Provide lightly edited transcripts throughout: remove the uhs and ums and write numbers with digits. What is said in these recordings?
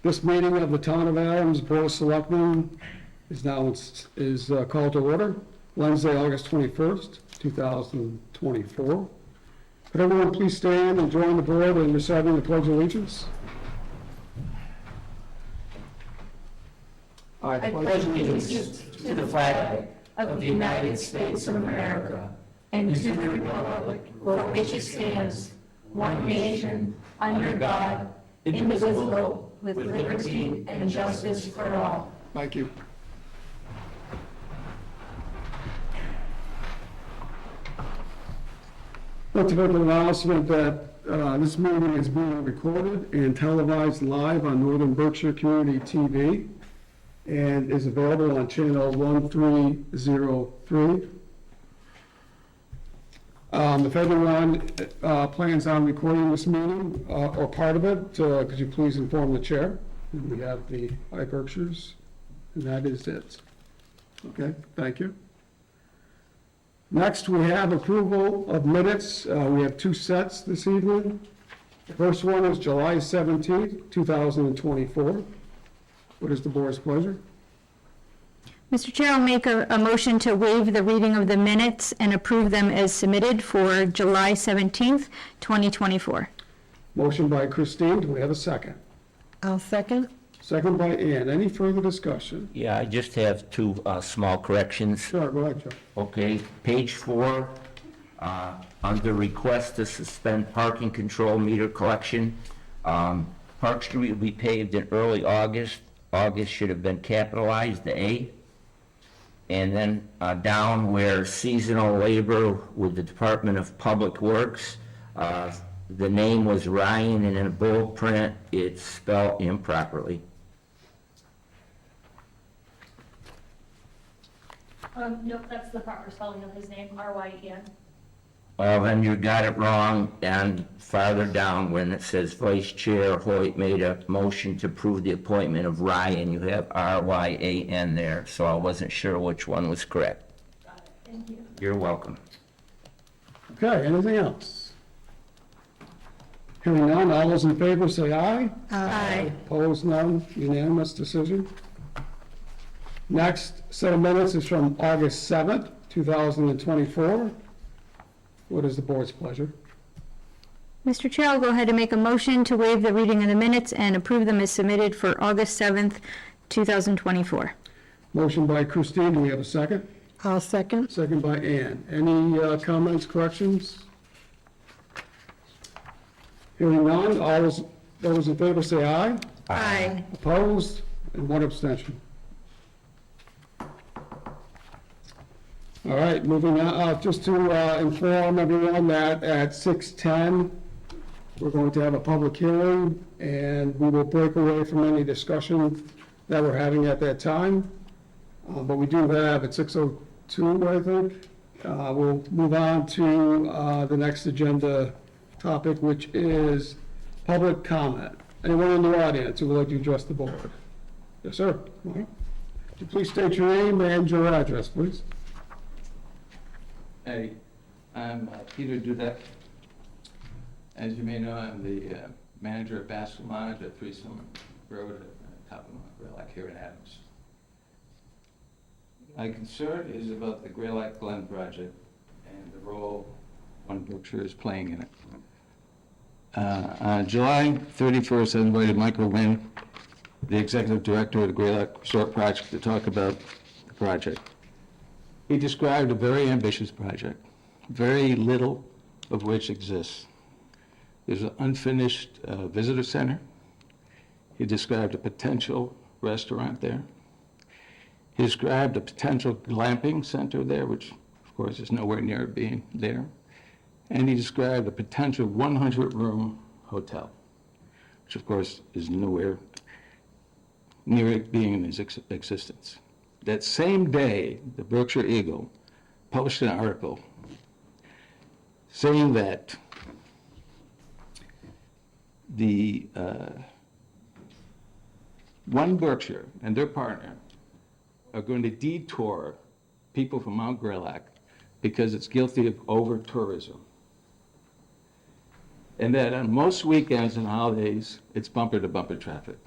This meeting of the Town of Adams Board of Selectmen is now called to order, Wednesday, August 21st, 2024. Could everyone please stand and join the board in reciting the Pledge of Allegiance? I pledge allegiance to the flag of the United States of America and to the republic for which it stands, one nation, under God, indivisible, with liberty and justice for all. Thank you. Let's make an announcement that this meeting is being recorded and televised live on Northern Berkshire Community TV and is available on channel 1303. If everyone plans on recording this meeting or part of it, could you please inform the chair? We have the Berkshires, and that is it. Okay, thank you. Next, we have approval of minutes. We have two sets this evening. The first one is July 17th, 2024. What is the board's pleasure? Mr. Chair, I'll make a motion to waive the reading of the minutes and approve them as submitted for July 17th, 2024. Motion by Christine. Do we have a second? I'll second. Second by Ann. Any further discussion? Yeah, I just have two small corrections. Sure, go ahead, Joe. Okay, page 4, under request to suspend parking control meter collection. Park Street will be paved in early August. August should have been capitalized, the A. And then down where seasonal labor with the Department of Public Works, the name was Ryan, and in a bold print, it's spelled improperly. Nope, that's the proper spelling of his name, R-Y-E-N. Well, then you got it wrong, and farther down when it says Vice Chair Hoyt made a motion to approve the appointment of Ryan, you have R-Y-A-N there, so I wasn't sure which one was correct. Got it, thank you. You're welcome. Okay, anything else? Hearing none, all those in favor say aye. Aye. Opposed, none. Unanimous decision. Next set of minutes is from August 7th, 2024. What is the board's pleasure? Mr. Chair, I'll go ahead and make a motion to waive the reading of the minutes and approve them as submitted for August 7th, 2024. Motion by Christine, do we have a second? I'll second. Second by Ann. Any comments, corrections? Hearing none, all those in favor say aye. Aye. Opposed, and one abstention. All right, moving on, just to inform everyone that at 6:10, we're going to have a public hearing, and we will break away from any discussion that we're having at that time. But we do have at 6:02, I think, we'll move on to the next agenda topic, which is public comment. Anyone in the audience who would like to address the board? Yes, sir. All right. Could you please state your name and your address, please? Hey, I'm Peter Dudek. As you may know, I'm the manager of Basket Lodge at 3 Summer Road at top of Mount Greylock here in Adams. My concern is about the Greylock Glen project and the role One Berkshire is playing in it. On July 31st, I invited Michael Wynn, the executive director of the Greylock Resort Project, to talk about the project. He described a very ambitious project, very little of which exists. There's an unfinished visitor center. He described a potential restaurant there. He described a potential glamping center there, which of course is nowhere near being there. And he described a potential 100-room hotel, which of course is nowhere near it being in its existence. That same day, the Berkshire Eagle published an article saying that the One Berkshire and their partner are going to detour people from Mount Greylock because it's guilty of over-tourism. And that on most weekends and holidays, it's bumper-to-bumper traffic.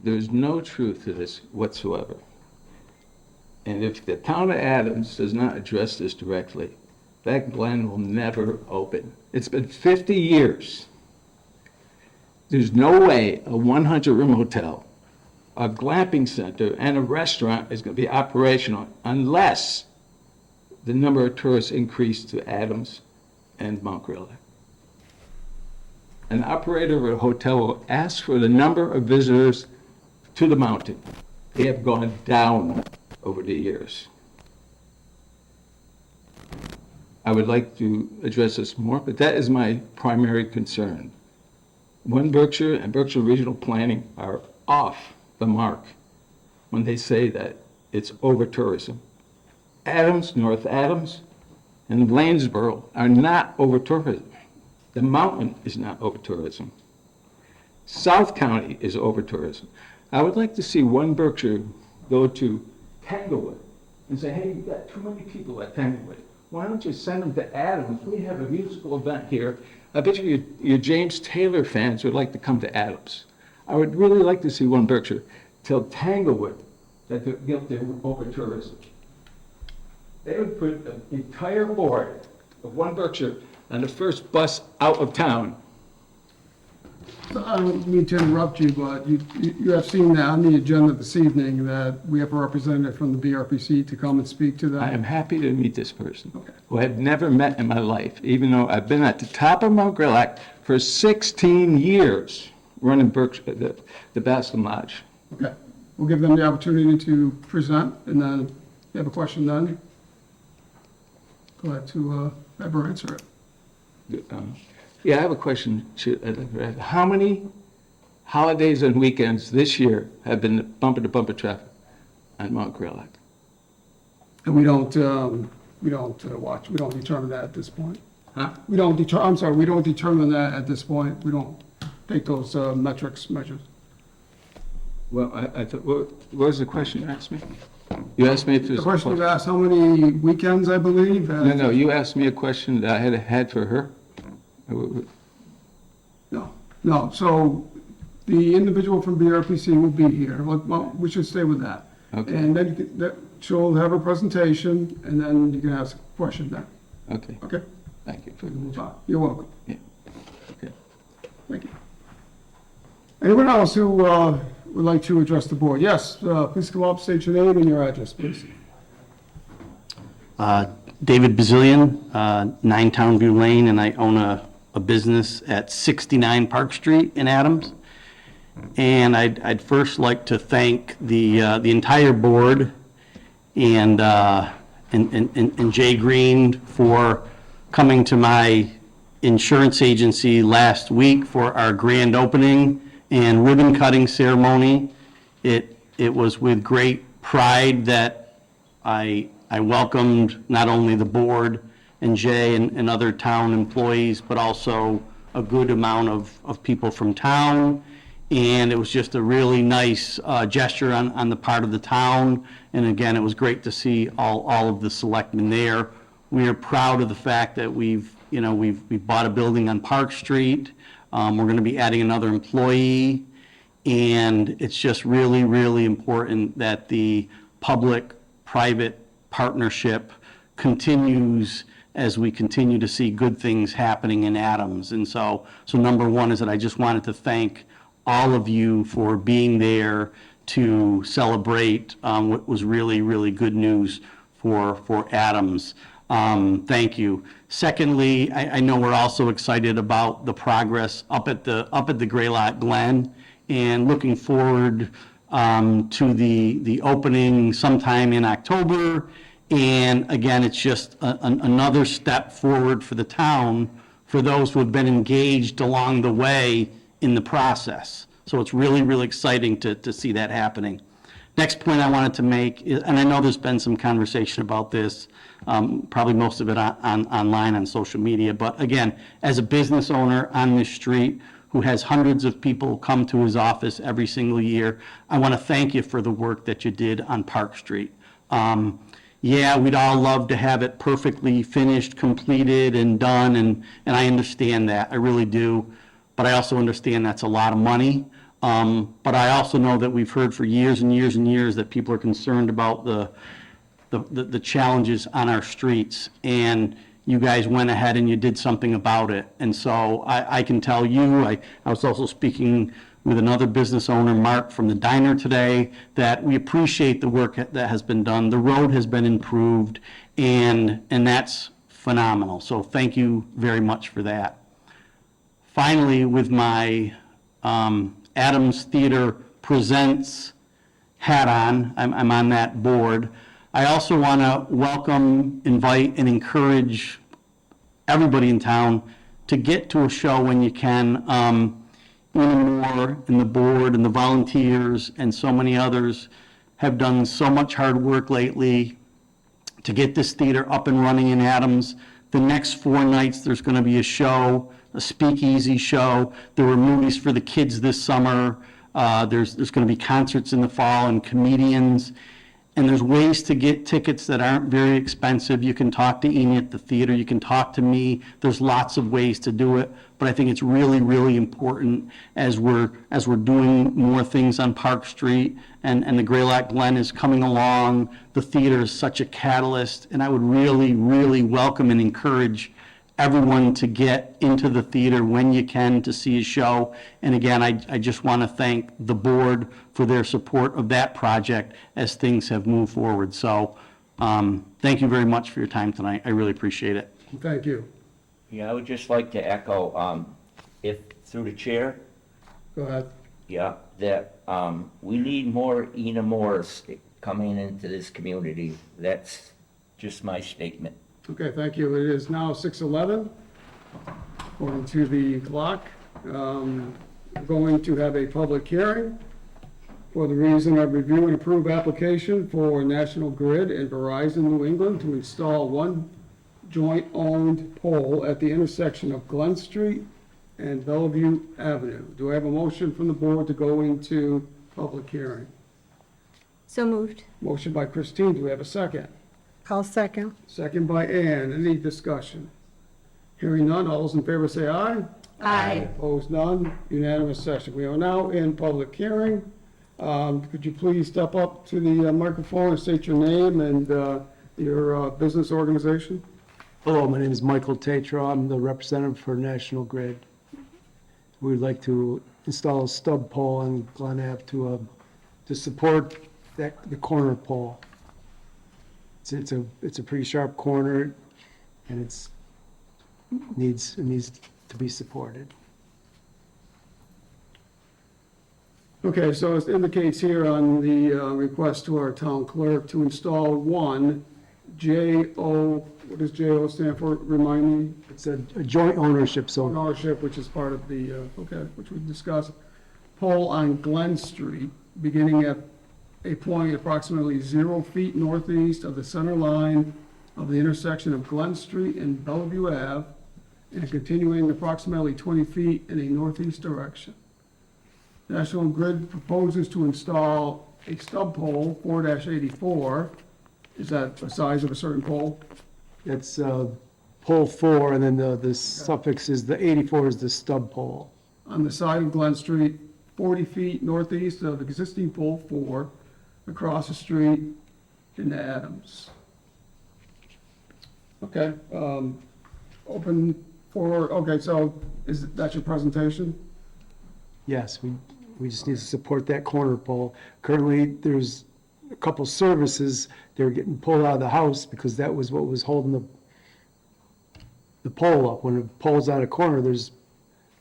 There's no truth to this whatsoever. And if the town of Adams does not address this directly, that Glen will never open. It's been 50 years. There's no way a 100-room hotel, a glamping center, and a restaurant is going to be operational unless the number of tourists increase to Adams and Mount Grellic. An operator of a hotel will ask for the number of visitors to the mountain. They have gone down over the years. I would like to address this more, but that is my primary concern. One Berkshire and Berkshire Regional Planning are off the mark when they say that it's over-tourism. Adams, North Adams, and Lanesboro are not over-tourism. The mountain is not over-tourism. South County is over-tourism. I would like to see one Berkshire go to Tanglewood and say, hey, you've got too many people at Tanglewood. Why don't you send them to Adams? We have a musical event here. I bet you your James Taylor fans would like to come to Adams. I would really like to see one Berkshire tell Tanglewood that they're guilty of over-tourism. They would put the entire board of one Berkshire on the first bus out of town. I don't mean to interrupt you, but you have seen that on the agenda this evening that we have a representative from the BRPC to come and speak to that. I am happy to meet this person, Okay. who I've never met in my life, even though I've been at the top of Mount Grellic for 16 years running Berkshire, the Bascom Lodge. Okay, we'll give them the opportunity to present, and then if you have a question then, glad to have her answer it. Yeah, I have a question. How many holidays and weekends this year have been bumper-to-bumper traffic on Mount Grellic? And we don't determine that at this point. Huh? We don't determine that at this point. We don't take those measures. Well, I thought, what was the question you asked me? You asked me if there's... The question was asked how many weekends, I believe. No, you asked me a question that I had for her. No, so the individual from BRPC will be here. Well, we should stay with that. Okay. And then she'll have a presentation, and then you can ask a question then. Okay, Okay? thank you. So we can move on. You're welcome. Yeah. Okay. Thank you. Anyone else who would like to address the board? Yes, please come up, state your name and your address, please. David Bazillion, 9 Townview Lane, and I own a business at 69 Park Street in Adams. And I'd first like to thank the entire board and Jay Green for coming to my insurance agency last week for our grand opening and ribbon cutting ceremony. It was with great pride that I welcomed not only the board and Jay and other town employees, but also a good amount of people from town. And it was just a really nice gesture on the part of the town. And again, it was great to see all of the selectmen there. We are proud of the fact that we've bought a building on Park Street. We're going to be adding another employee. And it's just really, really important that the public-private partnership continues as we continue to see good things happening in Adams. And so number one is that I just wanted to thank all of you for being there to celebrate what was really, really good news for Adams. Thank you. Secondly, I know we're also excited about the progress up at the Greylock Glen, and looking forward to the opening sometime in October. And again, it's just another step forward for the town, for those who have been engaged along the way in the process. So it's really, really exciting to see that happening. Next point I wanted to make is, and I know there's been some conversation about this, probably most of it online on social media, but again, as a business owner on this street who has hundreds of people come to his office every single year, I want to thank you for the work that you did on Park Street. Yeah, we'd all love to have it perfectly finished, completed, and done, and I understand that, I really do. But I also understand that's a lot of money. But I also know that we've heard for years and years and years that people are concerned about the challenges on our streets. And you guys went ahead and you did something about it. And so I can tell you, I was also speaking with another business owner, Mark, from the diner today, that we appreciate the work that has been done. The road has been improved, and that's phenomenal. So thank you very much for that. Finally, with my Adams Theater Presents hat on, I'm on that board. I also want to welcome, invite, and encourage everybody in town to get to a show when you can. Ian Moore and the board and the volunteers and so many others have done so much hard work lately to get this theater up and running in Adams. The next 4 nights, there's going to be a show, a speakeasy show. There were movies for the kids this summer. There's going to be concerts in the fall and comedians. And there's ways to get tickets that aren't very expensive. You can talk to Amy at the theater. You can talk to me. There's lots of ways to do it. But I think it's really, really important as we're doing more things on Park Street and the Greylock Glen is coming along. The theater is such a catalyst. And I would really, really welcome and encourage everyone to get into the theater when you can to see a show. And again, I just want to thank the board for their support of that project as things have moved forward. So thank you very much for your time tonight. I really appreciate it. Thank you. Yeah, I would just like to echo, if, through the chair, Go ahead. yeah, that we need more Ina Moores coming into this community. That's just my statement. Okay, thank you. It is now 6:11, according to the clock. We're going to have a public hearing for the reason of review and approve application for National Grid and Verizon New England to install one joint-owned pole at the intersection of Glen Street and Bellevue Avenue. Do I have a motion from the board to go into public hearing? So moved. Motion by Christine. Do we have a second? I'll second. Second by Ann. Any discussion? Hearing none, all those in favor say aye. Aye. Opposed, none. Unanimous session. We are now in public hearing. Could you please step up to the microphone and state your name and your business organization? Hello, my name is Michael Tatro. I'm the representative for National Grid. We'd like to install a stub pole on Glen Ave to support the corner pole. It's a pretty sharp corner, and it needs to be supported. Okay, so it indicates here on the request to our town clerk to install one JO, what does JO stand for? Remind me. It's a joint ownership, so Ownership, which is part of the, which we discussed. Pole on Glen Street, beginning at a point approximately 0 feet northeast of the center line of the intersection of Glen Street and Bellevue Ave, and continuing approximately 20 feet in a northeast direction. National Grid proposes to install a stub pole, 4-84. Is that the size of a certain pole? it's pole 4, and then the suffix is the 84 is the stub pole. On the side of Glen Street, 40 feet northeast of existing pole 4, across the street into Adams. Okay, open for, okay, so that's your presentation? Yes, we just need to support that corner pole. Currently, there's a couple services, they're getting pulled out of the house because that was what was holding the pole up. When it pole's out of corner, the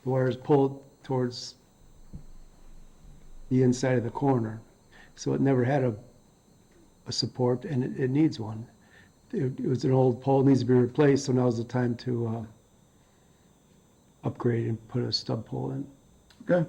wires pulled towards the inside of the corner. So it never had a support, and it needs one. It was an old pole, needs to be replaced, so now's the time to upgrade and put a stub pole in. Okay.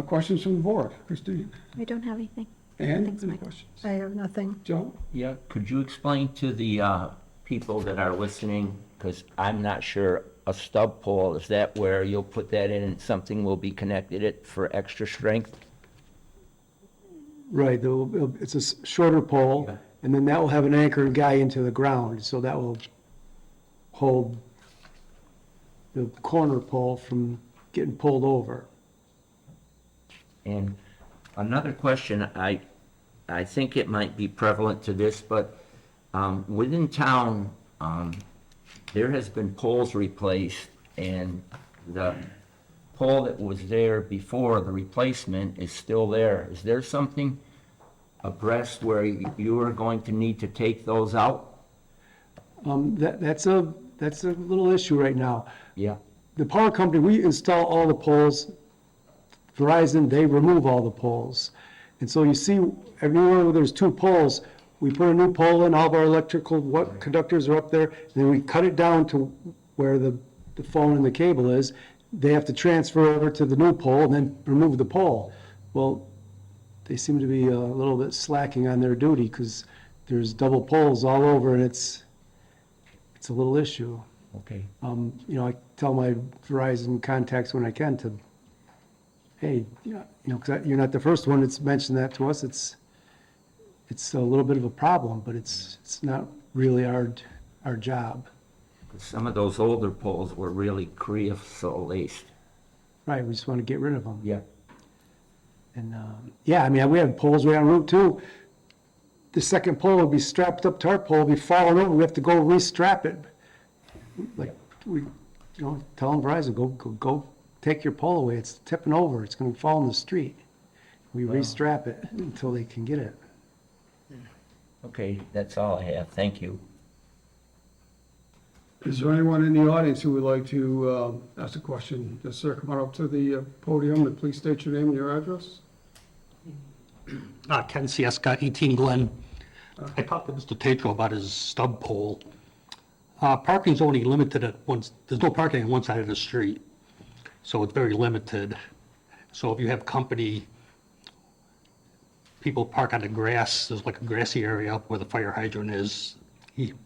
Questions from the board? Christine? I don't have anything. Ann, Thanks, any Michael. questions? I have nothing. Joe? Yeah, could you explain to the people that are listening, because I'm not sure, a stub pole, is that where you'll put that in and something will be connected it for extra strength? Right, it's a shorter pole, Yeah. and then that will have an anchor guy into the ground, so that will hold the corner pole from getting pulled over. And another question, I think it might be prevalent to this, but within town, there has been poles replaced, and the pole that was there before the replacement is still there. Is there something abreast where you are going to need to take those out? That's a little issue right now. Yeah. The power company, we install all the poles. Verizon, they remove all the poles. And so you see, everywhere where there's two poles, we put a new pole in, all of our electrical conductors are up there, and then we cut it down to where the phone and the cable is. They have to transfer over to the new pole and then remove the pole. Well, they seem to be a little bit slacking on their duty because there's double poles all over, and it's a little issue. Okay. I tell my Verizon contacts when I can to, hey, because you're not the first one that's mentioned that to us. It's a little bit of a problem, but it's not really our job. Some of those older poles were really creosote laced. Right, we just want to get rid of them. Yeah. And, yeah, I mean, we have poles right on Route 2. The second pole will be strapped up to our pole, be falling over, we have to go restrap it. Like, tell them Verizon, go take your pole away, it's tipping over, it's gonna fall in the street. We restrap it until they can get it. Okay, that's all I have. Thank you. Is there anyone in the audience who would like to ask a question? Yes, sir, come on up to the podium and please state your name and your address. Ken Sieska, 18 Glen. I talked to Mr. Tatro about his stub pole. Parking's only limited at there's no parking on one side of the street, so it's very limited. So if you have company, people park on the grass, there's like a grassy area up where the fire hydrant is.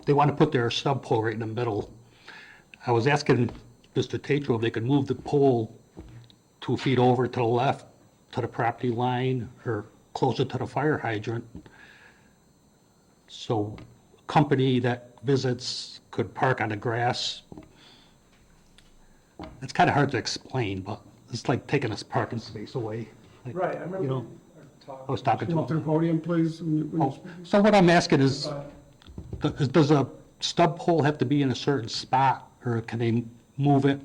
They want to put their stub pole right in the middle. I was asking Mr. Tatro if they could move the pole 2 feet over to the left, to the property line, or closer to the fire hydrant. So a company that visits could park on the grass. It's kind of hard to explain, but it's like taking this parking space away. Like, Right, I remember. you know, I was talking Come to up to the him. podium, please. when you Oh, speak. so what I'm asking is, does a stub pole have to be in a certain spot, or can they move it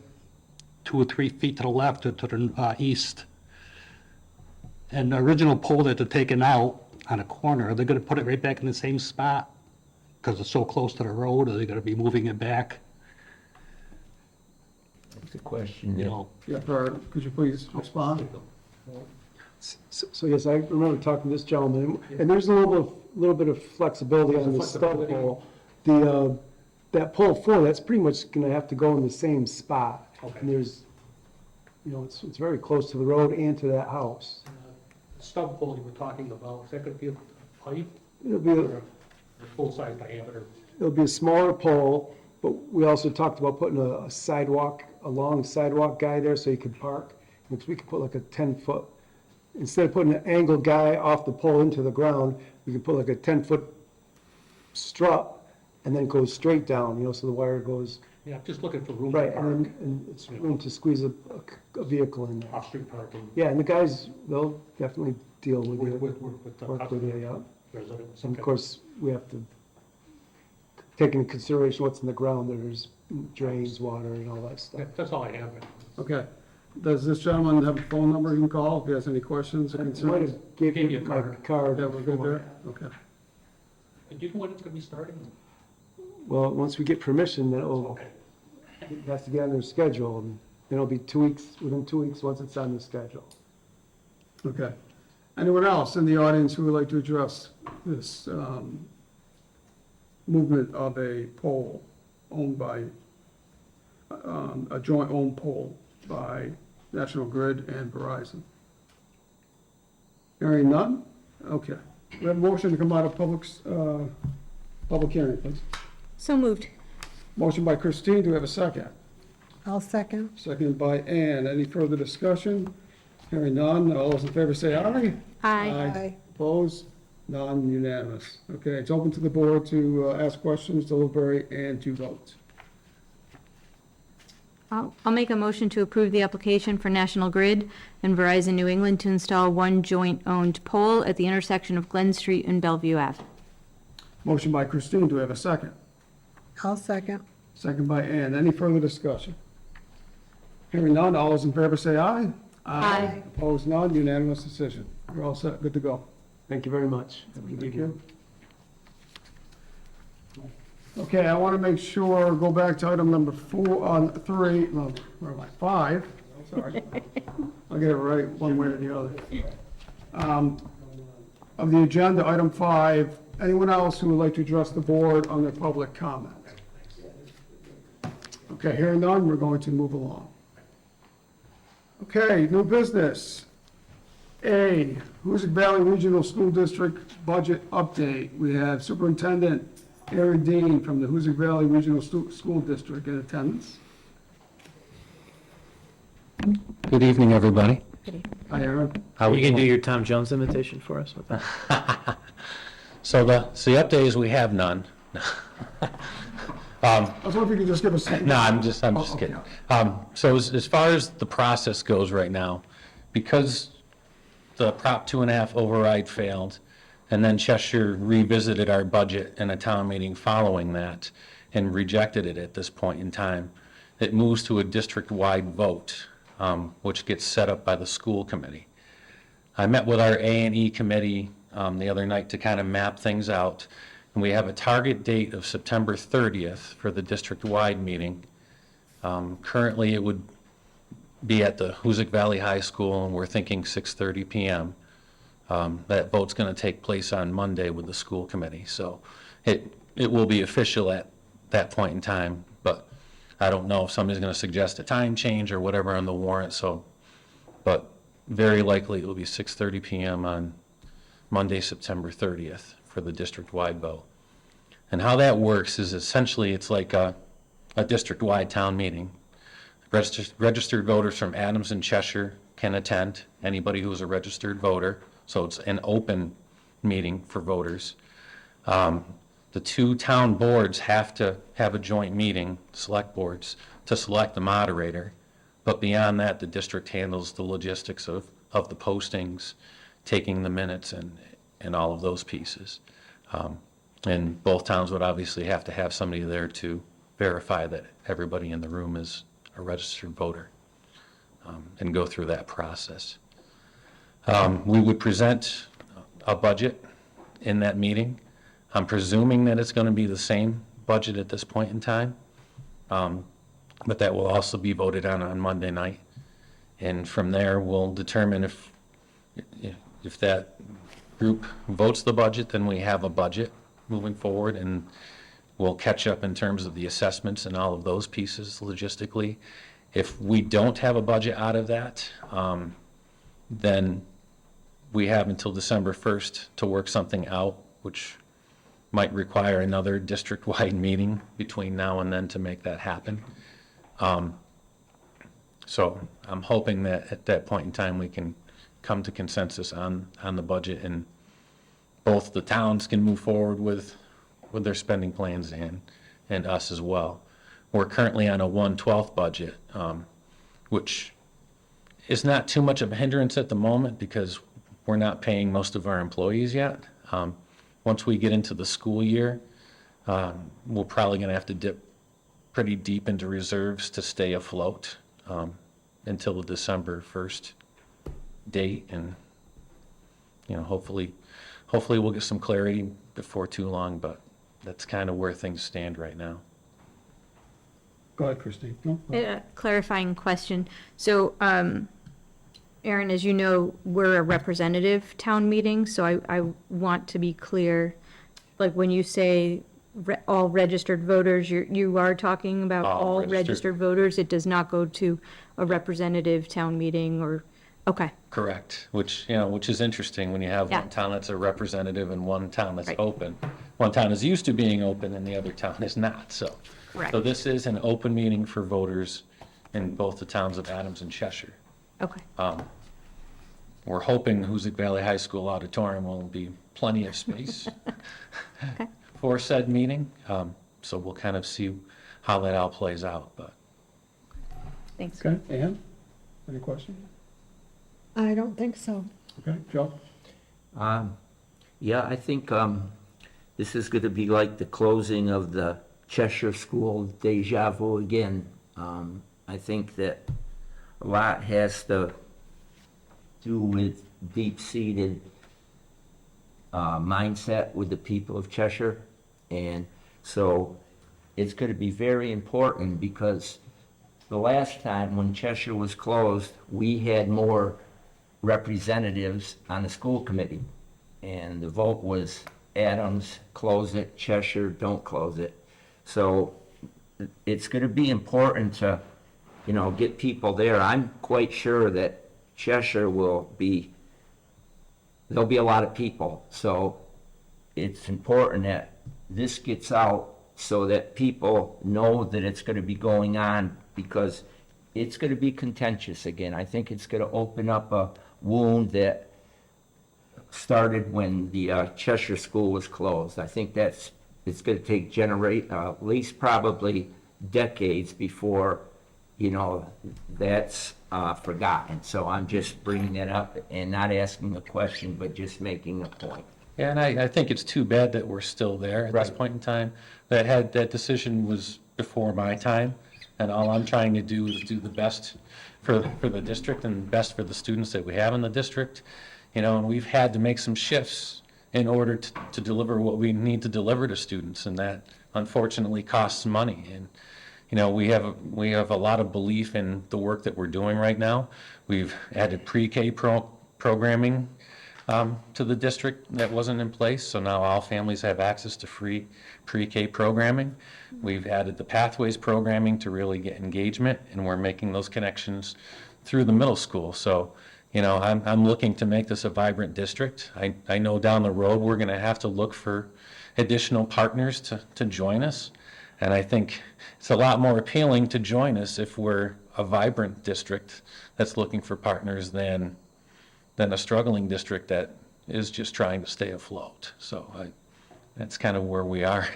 2 or 3 feet to the left or to the east? And the original pole that they're taking out on a corner, are they gonna put it right back in the same spot? Because it's so close to the road, are they gonna be moving it back? That's a question. You know, Yeah, could you please respond? So yes, I remember talking to this gentleman, and there's a little bit of flexibility on the stub pole. That pole 4, that's pretty much gonna have to go in the same spot. Okay. And there's, it's very close to the road and to that house. stub pole you were talking about, is that gonna be a pipe It'll be, or a full-size diameter? it'll be a smaller pole, but we also talked about putting a long sidewalk guy there so he could park. Because we could put like a 10-foot, instead of putting an angled guy off the pole into the ground, we could put like a 10-foot strut and then go straight down, so the wire goes, Yeah, I'm just looking for room to right, park, and it's room to squeeze a vehicle in there. off-street parking. Yeah, and the guys, they'll definitely deal with you, With the work with you, yeah. residents. And of Okay. course, we have to take into consideration what's in the ground, there's drains, water, and all that stuff. That's all I have. Okay. Does this gentleman have a phone number he can call if he has any questions or I might concerns? have gave Gave you you a my card. Yeah, we're good there? Okay. Do you know when it's gonna be starting? Well, once we get permission, then Okay. it has to get on their schedule, and then it'll be 2 weeks, within 2 weeks, once it's on the schedule. Okay. Anyone else in the audience who would like to address this movement of a pole owned by, a joint-owned pole by National Grid and Verizon? Hearing none? Okay. We have a motion to come out of public hearing, please. So moved. Motion by Christine, do we have a second? I'll second. Seconded by Ann. Any further discussion? Hearing none, all those in favor say aye. Aye. Aye. Opposed? None, unanimous. Okay, it's open to the board to ask questions, deliberate, and to vote. I'll make a motion to approve the application for National Grid and Verizon New England to install one joint-owned pole at the intersection of Glen Street and Bellevue Ave. Motion by Christine, do we have a second? I'll second. Second by Ann. Any further discussion? Hearing none, all those in favor say aye. Aye. Opposed, none, unanimous decision. You're all set, good to go. Thank you very much. Thank you. Okay, I want to make sure, go back to item number 3, no, where am I? 5, sorry. I'll get it right one way or the other. Of the agenda, item 5, anyone else who would like to address the board on their public comment? Okay, hearing none, we're going to move along. Okay, new business. A, Hoosick Valley Regional School District budget update. We have Superintendent Aaron Dean from the Hoosick Valley Regional School District in attendance. Good evening, everybody. Hi, Aaron. How You can do your Tom Jones imitation for us with that? So the update is we have none. I was wondering if you could just give us. No, I'm just okay. kidding. So as far as the process goes right now, because the Prop 2.5 override failed, and then Cheshire revisited our budget in a town meeting following that and rejected it at this point in time, it moves to a district-wide vote, which gets set up by the school committee. I met with our A&E committee the other night to kind of map things out, and we have a target date of September 30th for the district-wide meeting. Currently, it would be at the Hoosick Valley High School, and we're thinking 6:30 p.m. That vote's going to take place on Monday with the school committee, so it will be official at that point in time, but I don't know if somebody's going to suggest a time change or whatever on the warrant, but very likely it will be 6:30 p.m. on Monday, September 30th for the district-wide vote. And how that works is essentially it's like a district-wide town meeting. Registered voters from Adams and Cheshire can attend, anybody who is a registered voter, so it's an open meeting for voters. The two town boards have to have a joint meeting, select boards, to select the moderator. But beyond that, the district handles the logistics of the postings, taking the minutes and all of those pieces. And both towns would obviously have to have somebody there to verify that everybody in the room is a registered voter and go through that process. We would present a budget in that meeting. I'm presuming that it's going to be the same budget at this point in time, but that will also be voted on Monday night. And from there, we'll determine if that group votes the budget, then we have a budget moving forward, and we'll catch up in terms of the assessments and all of those pieces logistically. If we don't have a budget out of that, then we have until December 1st to work something out, which might require another district-wide meeting between now and then to make that happen. So I'm hoping that at that point in time we can come to consensus on the budget, and both the towns can move forward with their spending plans and us as well. We're currently on a 1/12 budget, which is not too much of a hindrance at the moment because we're not paying most of our employees yet. Once we get into the school year, we're probably going to have to dip pretty deep into reserves to stay afloat until the December 1st date, and hopefully we'll get some clarity before too long, but that's kind of where things stand right now. Go ahead, Christine. No? Clarifying question. So, Aaron, as you know, we're a representative town meeting, so I want to be clear, like when you say all registered voters, you are talking about All all registered. registered voters? It does not go to a representative town meeting or, okay, Correct, which is interesting when you have Yeah. one town that's a representative and one town that's Right. open. One town is used to being open and the other town is not, so. Correct. So this is an open meeting for voters in both the towns of Adams and Cheshire. okay. We're hoping Hoosick Valley High School auditorium will be plenty of space Okay. for said meeting. So we'll kind of see how that all plays out, but Thanks. Okay, Ann, any questions? I don't think so. Okay, Joe? Yeah, I think this is going to be like the closing of the Cheshire School deja vu again. I think that a lot has to do with deep-seated mindset with the people of Cheshire. And so it's going to be very important because the last time when Cheshire was closed, we had more representatives on the school committee. And the vote was Adams, close it, Cheshire, don't close it. So it's going to be important to, get people there. I'm quite sure that Cheshire there'll be a lot of people. So it's important that this gets out so that people know that it's going to be going on, because it's going to be contentious again. I think it's going to open up a wound that started when the Cheshire School was closed. I think it's going to take at least probably decades before, that's forgotten. So I'm just bringing that up and not asking a question, but just making a point. Yeah, and I think it's too bad that we're still there at this Right. point in time. That decision was before my time, and all I'm trying to do is do the best for the district and best for the students that we have in the district. And we've had to make some shifts in order to deliver what we need to deliver to students, and that unfortunately costs money. And we have a lot of belief in the work that we're doing right now. We've added pre-K programming to the district that wasn't in place, so now all families have access to free pre-K programming. We've added the Pathways programming to really get engagement, and we're making those connections through the middle school. So, I'm looking to make this a vibrant district. I know down the road we're going to have to look for additional partners to join us, and I think it's a lot more appealing to join us if we're a vibrant district that's looking for partners than a struggling district that is just trying to stay afloat. So that's kind of where we are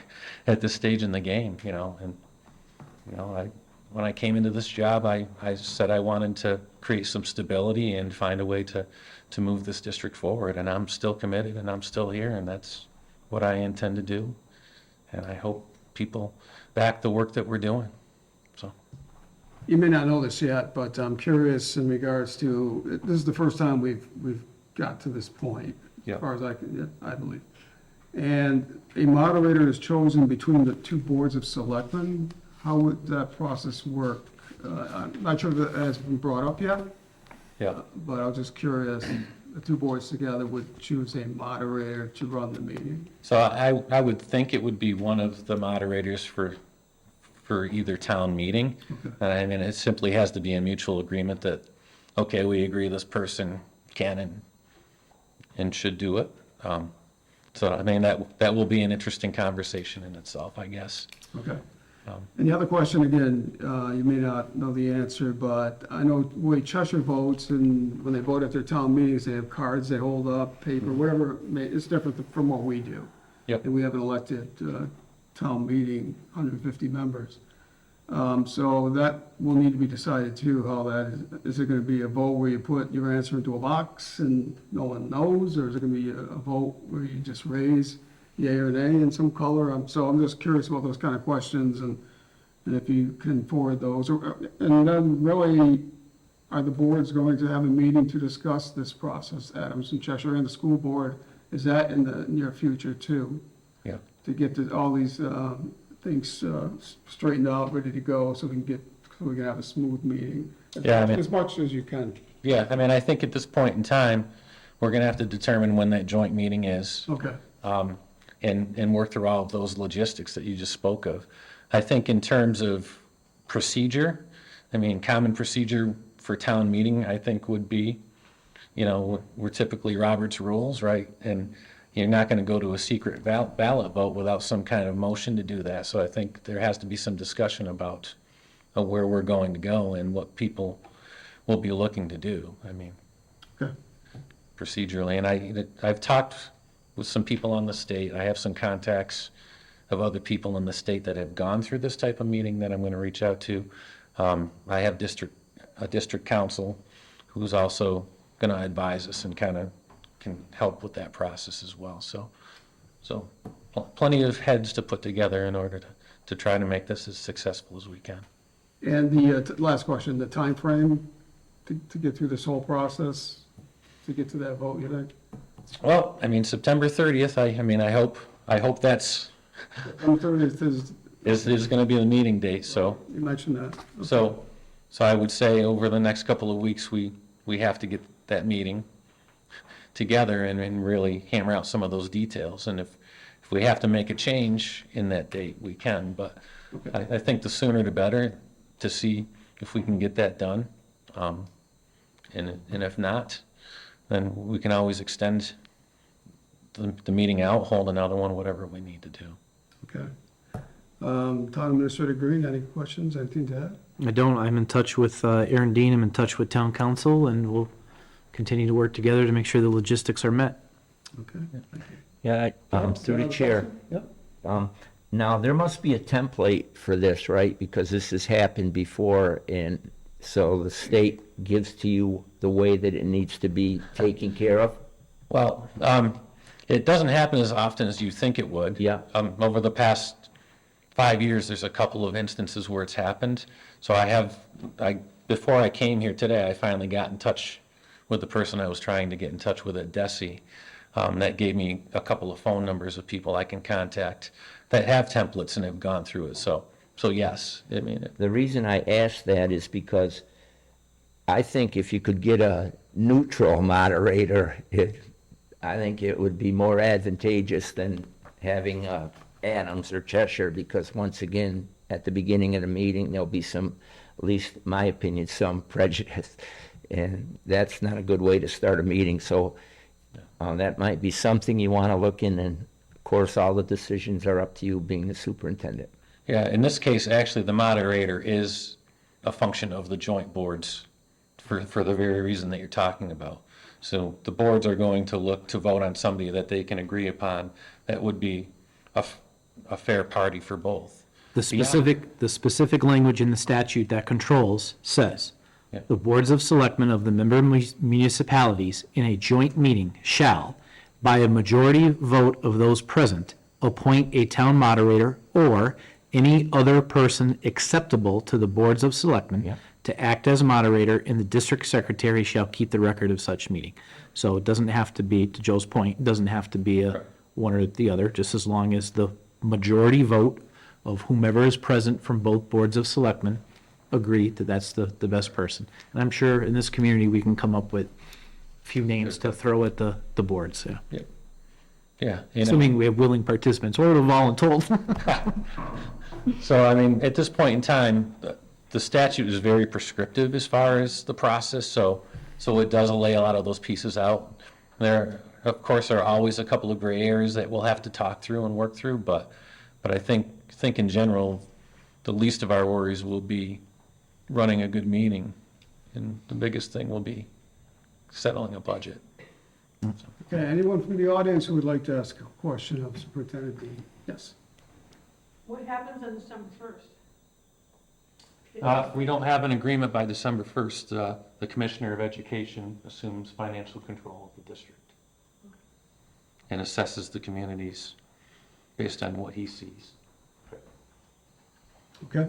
at this stage in the game, and when I came into this job, I said I wanted to create some stability and find a way to move this district forward, and I'm still committed and I'm still here, and that's what I intend to do. And I hope people back the work that we're doing. So. You may not know this yet, but I'm curious in regards to, this is the first time we've got to this point, Yeah. as far as I believe. And a moderator is chosen between the two boards of selectmen. How would that process work? I'm not sure if that has been brought up yet, Yeah. but I was just curious. The two boards together would choose a moderator to run the meeting. So I would think it would be one of the moderators for either town meeting. Okay. And I mean, it simply has to be a mutual agreement that, okay, we agree this person can and should do it. So I mean, that will be an interesting conversation in itself, I guess. Okay. And the other question, again, you may not know the answer, but I know the way Cheshire votes, and when they vote at their town meetings, they have cards they hold up, paper, whatever, it's different from what we do. Yep. And we have an elected town meeting, 150 members. So that will need to be decided too, how that is it going to be a vote where you put your answer into a box and no one knows, or is it going to be a vote where you just raise yea or nay in some color? So I'm just curious about those kind of questions, and if you can forward those. And then really, are the boards going to have a meeting to discuss this process, Adams and Cheshire and the school board? Is that in the near future too? Yeah. To get all these things straightened out, ready to go, so we can have a smooth meeting? Yeah, I mean- As much as you can. Yeah, I mean, I think at this point in time, we're going to have to determine when that joint meeting is. Okay. And work through all of those logistics that you just spoke of. I think in terms of procedure, I mean, common procedure for town meeting, I think would be, we're typically Robert's rules, right? And you're not going to go to a secret ballot vote without some kind of motion to do that. So I think there has to be some discussion about where we're going to go and what people will be looking to do. I mean, Okay. procedurally, and I've talked with some people on the state. I have some contacts of other people in the state that have gone through this type of meeting that I'm going to reach out to. I have a district council who's also going to advise us and kind of can help with that process as well. So plenty of heads to put together in order to try to make this as successful as we can. And the last question, the timeframe to get through this whole process, to get to that vote, you think? Well, I mean, September 30th, I hope that's, September 30th is going to be the meeting date, so. you mentioned that. Okay. So I would say over the next couple of weeks, we have to get that meeting together and really hammer out some of those details. And if we have to make a change in that date, we can. But Okay. I think the sooner the better to see if we can get that done. And if not, then we can always extend the meeting out, hold another one, whatever we need to do. Okay. Town Administrator Green, any questions, anything to add? I don't, I'm in touch with Aaron Dean, I'm in touch with town council, and we'll continue to work together to make sure the logistics are met. Okay. Yeah, through the chair. Yep. Now, there must be a template for this, right? Because this has happened before, and so the state gives to you the way that it needs to be taken care of? Well, it doesn't happen as often as you think it would. Yeah. Over the past 5 years, there's a couple of instances where it's happened. So before I came here today, I finally got in touch with the person I was trying to get in touch with at DESI. That gave me a couple of phone numbers of people I can contact that have templates and have gone through it. So yes, I mean. The reason I ask that is because I think if you could get a neutral moderator, I think it would be more advantageous than having Adams or Cheshire, because once again, at the beginning of the meeting, there'll be some, at least in my opinion, some prejudice. And that's not a good way to start a meeting. So that might be something you want to look in, and of course, all the decisions are up to you being the superintendent. Yeah, in this case, actually, the moderator is a function of the joint boards for the very reason that you're talking about. So the boards are going to look to vote on somebody that they can agree upon that would be a fair party for both. The specific language in the statute that controls says, Yeah. the boards of selectmen of the member municipalities in a joint meeting shall, by a majority vote of those present, appoint a town moderator or any other person acceptable to the boards of selectmen Yeah. to act as moderator, and the district secretary shall keep the record of such meeting. So it doesn't have to be, to Joe's point, it doesn't have to be Correct. one or the other, just as long as the majority vote of whomever is present from both boards of selectmen agree that that's the best person. And I'm sure in this community, we can come up with a few names to throw at the boards, yeah. Yeah. You know. Assuming we have willing participants, or the voluntold. So, I mean, at this point in time, the statute is very prescriptive as far as the process, so it does lay a lot of those pieces out. There, of course, are always a couple of gray areas that we'll have to talk through and work through, but I think in general, the least of our worries will be running a good meeting, and the biggest thing will be settling a budget. Okay, anyone from the audience who would like to ask a question of Superintendent Dean? Yes. What happens on December 1st? If we don't have an agreement by December 1st, the Commissioner of Education assumes financial control of the district and assesses the communities based on what he sees. Okay.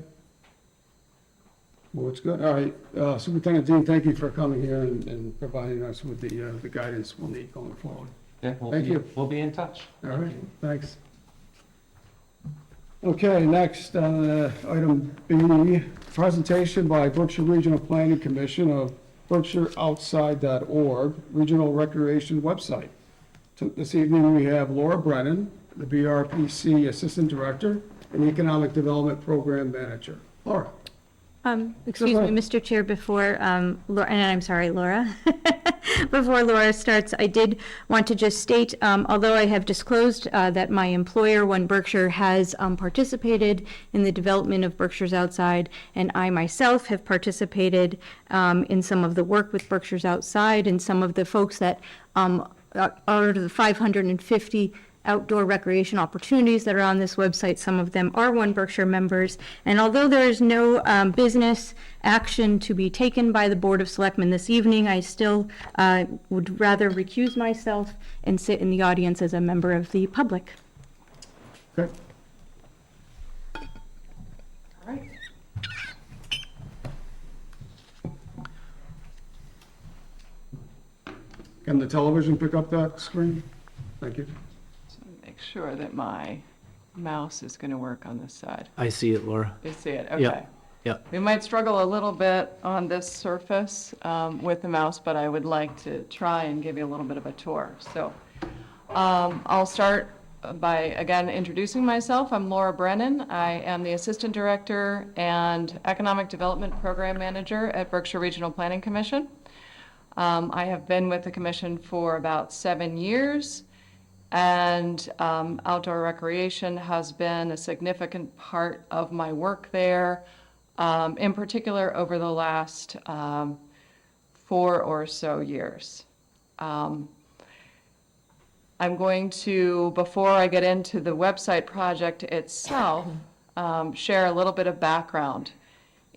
Well, it's good. All right, Superintendent Dean, thank you for coming here and providing us with the guidance we'll need going forward. Yeah, Thank you. We'll be in touch. All right, thanks. Okay, next, item B, presentation by Berkshire Regional Planning Commission of berkshireoutside.org, Regional Recreation website. This evening, we have Laura Brennan, the BRPC Assistant Director and Economic Development Program Manager. Laura. Excuse me, Mr. Chair, before, Laura, and I'm sorry, Laura. Before Laura starts, I did want to just state, although I have disclosed that my employer, One Berkshire, has participated in the development of Berkshire's Outside, and I myself have participated in some of the work with Berkshire's Outside, and some of the folks that are the 550 outdoor recreation opportunities that are on this website. Some of them are One Berkshire members. And although there is no business action to be taken by the Board of Selectmen this evening, I still would rather recuse myself and sit in the audience as a member of the public. Okay. All right. Can the television pick up that screen? Thank you. So make sure that my mouse is going to work on this side. I see it, Laura. You see it? Yeah, Okay. yeah. We might struggle a little bit on this surface with the mouse, but I would like to try and give you a little bit of a tour. So I'll start by, again, introducing myself. I'm Laura Brennan. I am the Assistant Director and Economic Development Program Manager at Berkshire Regional Planning Commission. I have been with the commission for about 7 years, and outdoor recreation has been a significant part of my work there, in particular over the last 4 or so years. I'm going to, before I get into the website project itself, share a little bit of background.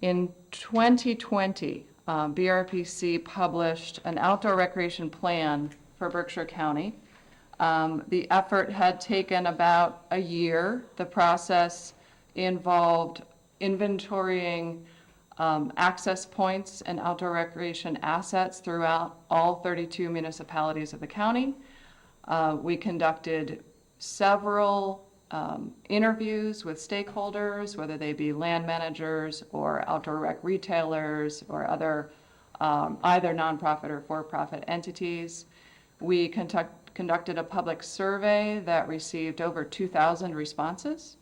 In 2020, BRPC published an outdoor recreation plan for Berkshire County. The effort had taken about a year. The process involved inventorying access points and outdoor recreation assets throughout all 32 municipalities of the county. We conducted several interviews with stakeholders, whether they be land managers or outdoor rec retailers or other either nonprofit or for-profit entities. We conducted a public survey that received over 2,000 responses.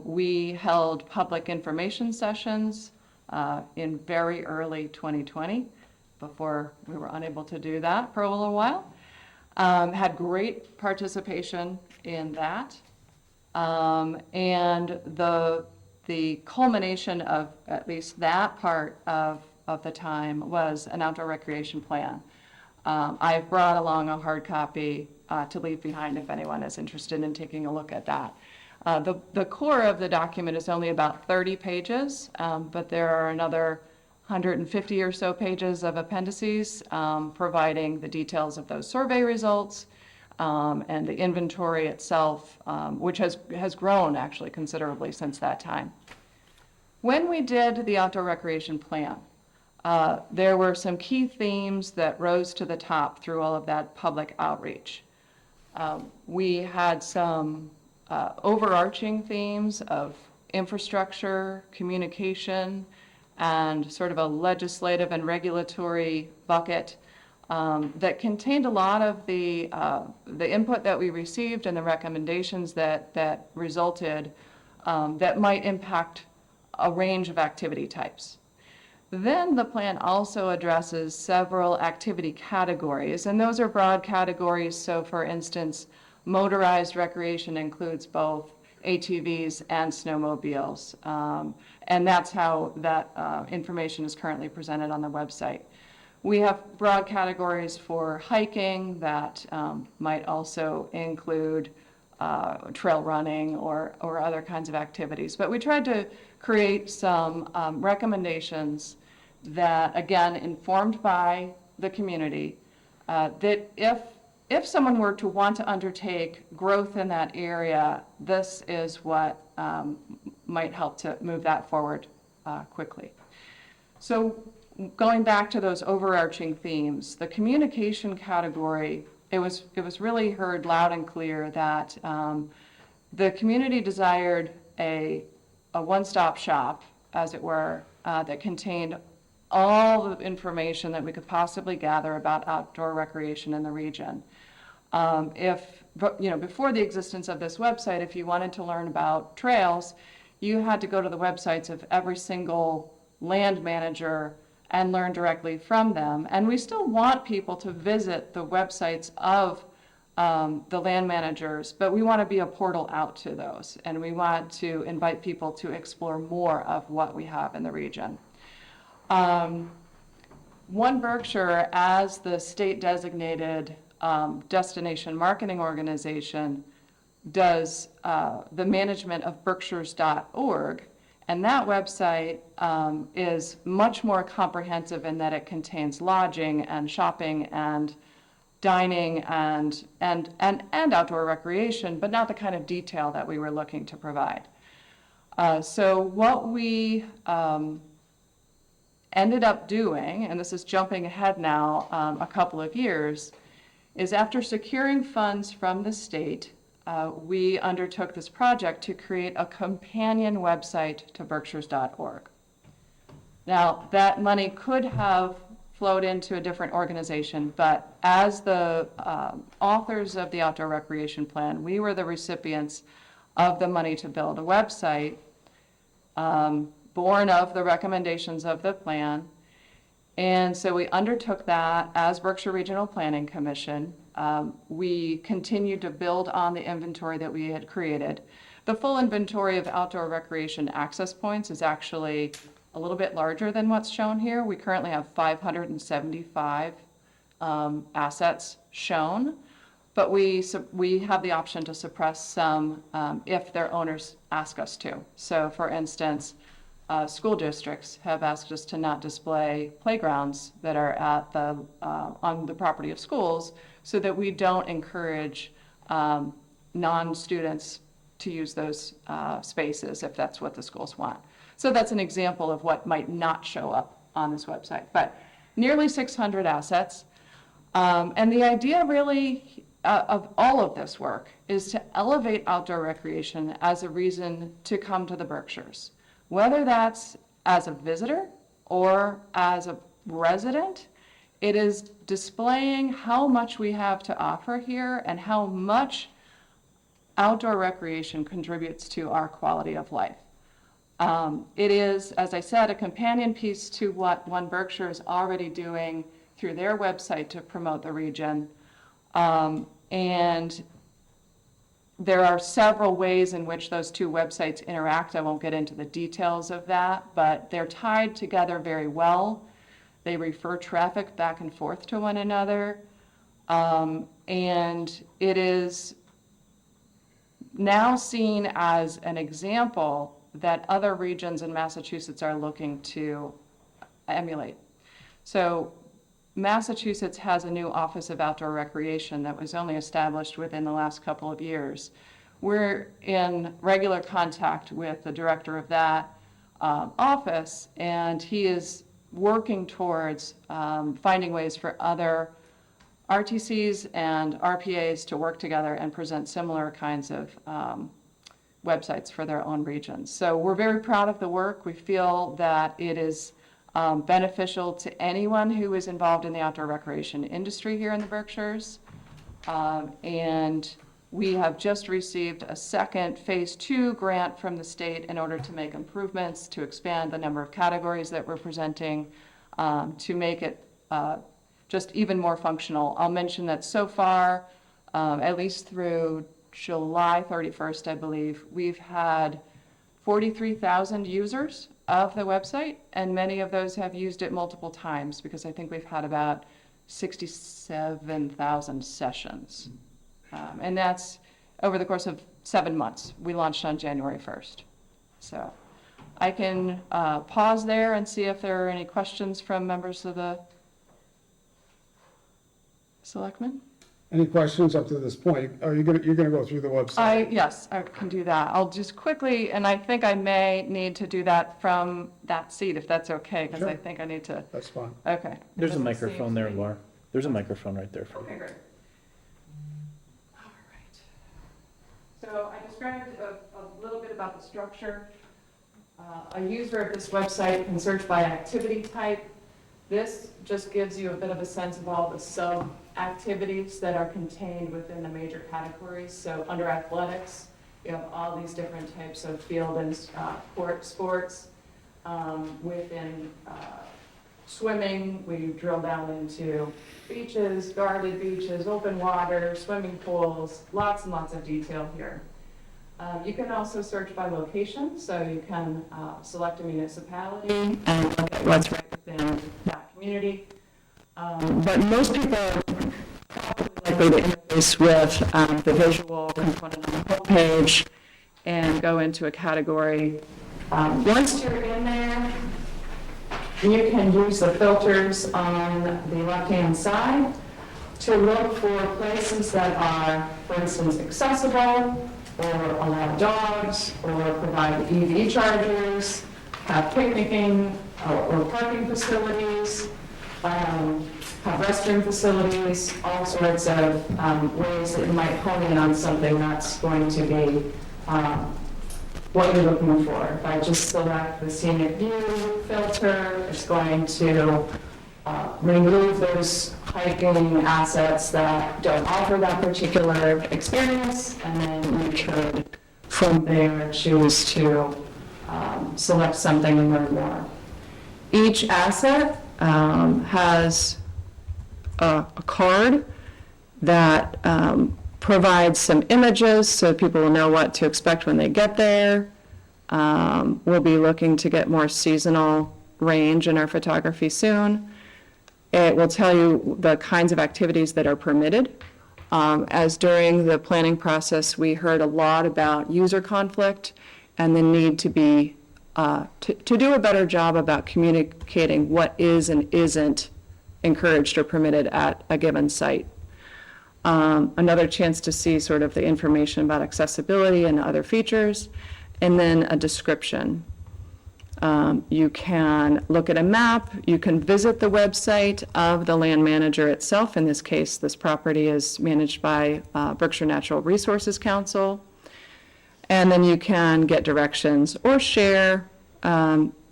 We held public information sessions in very early 2020, before we were unable to do that for a little while. Had great participation in that. And the culmination of at least that part of the time was an outdoor recreation plan. I've brought along a hard copy to leave behind if anyone is interested in taking a look at that. The core of the document is only about 30 pages, but there are another 150 or so pages of appendices providing the details of those survey results and the inventory itself, which has grown actually considerably since that time. When we did the outdoor recreation plan, there were some key themes that rose to the top through all of that public outreach. We had some overarching themes of infrastructure, communication, and sort of a legislative and regulatory bucket that contained a lot of the input that we received and the recommendations that resulted that might impact a range of activity types. Then the plan also addresses several activity categories, and those are broad categories. So for instance, motorized recreation includes both ATVs and snowmobiles. And that's how that information is currently presented on the website. We have broad categories for hiking that might also include trail running or other kinds of activities. But we tried to create some recommendations that, again, informed by the community, that if someone were to want to undertake growth in that area, this is what might help to move that forward quickly. So going back to those overarching themes, the communication category, it was really heard loud and clear that the community desired a one-stop shop, as it were, that contained all the information that we could possibly gather about outdoor recreation in the region. Before the existence of this website, if you wanted to learn about trails, you had to go to the websites of every single land manager and learn directly from them. And we still want people to visit the websites of the land managers, but we want to be a portal out to those, and we want to invite people to explore more of what we have in the region. One Berkshire, as the state designated destination marketing organization, does the management of berkshires.org. And that website is much more comprehensive in that it contains lodging and shopping and dining and outdoor recreation, but not the kind of detail that we were looking to provide. So what we ended up doing, and this is jumping ahead now a couple of years, is after securing funds from the state, we undertook this project to create a companion website to berkshires.org. Now, that money could have flowed into a different organization, but as the authors of the outdoor recreation plan, we were the recipients of the money to build a website born of the recommendations of the plan. And so we undertook that as Berkshire Regional Planning Commission. We continued to build on the inventory that we had created. The full inventory of outdoor recreation access points is actually a little bit larger than what's shown here. We currently have 575 assets shown, but we have the option to suppress some if their owners ask us to. So for instance, school districts have asked us to not display playgrounds that are at on the property of schools, so that we don't encourage non-students to use those spaces if that's what the schools want. So that's an example of what might not show up on this website. But nearly 600 assets. And the idea really of all of this work is to elevate outdoor recreation as a reason to come to the Berkshires. Whether that's as a visitor or as a resident, it is displaying how much we have to offer here and how much outdoor recreation contributes to our quality of life. It is, as I said, a companion piece to what One Berkshire is already doing through their website to promote the region. And there are several ways in which those two websites interact. I won't get into the details of that, but they're tied together very well. They refer traffic back and forth to one another. And it is now seen as an example that other regions in Massachusetts are looking to emulate. So Massachusetts has a new Office of Outdoor Recreation that was only established within the last couple of years. We're in regular contact with the director of that office, and he is working towards finding ways for other RTCs and RPAs to work together and present similar kinds of websites for their own regions. So we're very proud of the work. We feel that it is beneficial to anyone who is involved in the outdoor recreation industry here in the Berkshires. And we have just received a second phase 2 grant from the state in order to make improvements, to expand the number of categories that we're presenting, to make it just even more functional. I'll mention that so far, at least through July 31st, I believe, we've had 43,000 users of the website, and many of those have used it multiple times, because I think we've had about 67,000 sessions. And that's over the course of 7 months. We launched on January 1st. So I can pause there and see if there are any questions from members of the Selectmen. Any questions up to this point? Are you you're gonna go through the website? Yes, I can do that. I'll just quickly, and I think I may need to do that from that seat, if that's okay, because I Sure. think I need to, That's fine. okay. There's a Doesn't microphone seem there, to be- Laura. There's a microphone right there for you. Okay, great. All right. So I described a little bit about the structure. A user of this website can search by activity type. This just gives you a bit of a sense of all the sub-activities that are contained within the major categories. So under athletics, you have all these different types of field and court sports. Within swimming, we drill down into beaches, guarded beaches, open water, swimming pools, lots and lots of detail here. You can also search by location, so you can select a municipality and look at what's right within that community. But most people probably like likely to interface with the visual component on the homepage and go into a category. Once you're in there, you can use the filters on the left-hand side to look for places that are, for instance, accessible, or allow dogs, or provide EV chargers, have picnicking or parking facilities, have restroom facilities, all sorts of ways that you might hone in on something that's going to be what you're looking for. If I just select the scenic view filter, it's going to remove those hiking assets that don't offer that particular experience, and then you could, from there, choose to select something and learn more. Each asset has a card that provides some images so people will know what to expect when they get there. We'll be looking to get more seasonal range in our photography soon. It will tell you the kinds of activities that are permitted. As during the planning process, we heard a lot about user conflict and the need to be, to do a better job about communicating what is and isn't encouraged or permitted at a given site. Another chance to see sort of the information about accessibility and other features, and then a description. You can look at a map, you can visit the website of the land manager itself. In this case, this property is managed by Berkshire Natural Resources Council. And then you can get directions or share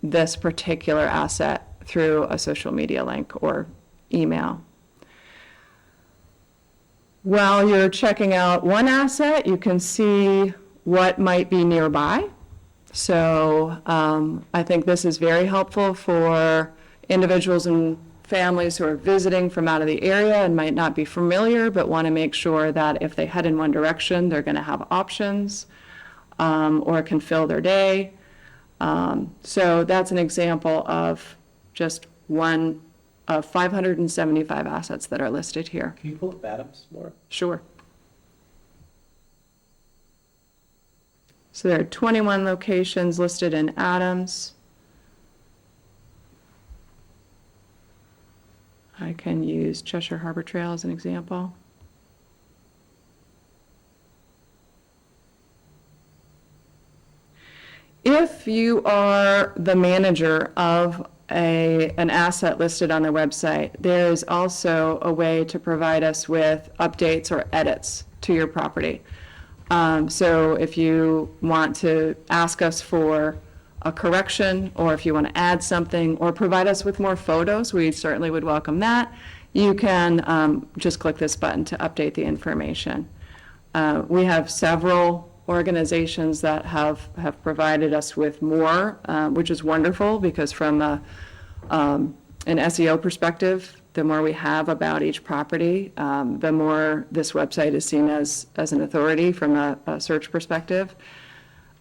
this particular asset through a social media link or email. While you're checking out one asset, you can see what might be nearby. So I think this is very helpful for individuals and families who are visiting from out of the area and might not be familiar, but want to make sure that if they head in one direction, they're going to have options or can fill their day. So that's an example of just one of 575 assets that are listed here. Can you pull up Adams, Laura? Sure. So there are 21 locations listed in Adams. I can use Cheshire Harbor Trail as an example. If you are the manager of an asset listed on the website, there is also a way to provide us with updates or edits to your property. So if you want to ask us for a correction, or if you want to add something, or provide us with more photos, we certainly would welcome that. You can just click this button to update the information. We have several organizations that have provided us with more, which is wonderful, because from an SEO perspective, the more we have about each property, the more this website is seen as an authority from a search perspective.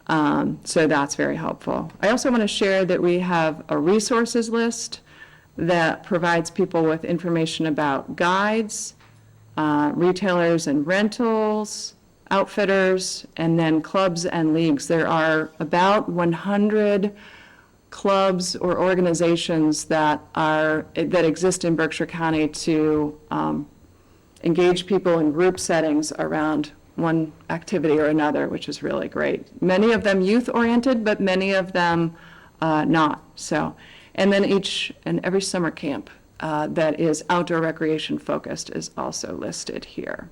So that's very helpful. I also want to share that we have a resources list that provides people with information about guides, retailers and rentals, outfitters, and then clubs and leagues. There are about 100 clubs or organizations that exist in Berkshire County to engage people in group settings around one activity or another, which is really great. Many of them youth-oriented, but many of them not. So, and then each and every summer camp that is outdoor recreation focused is also listed here.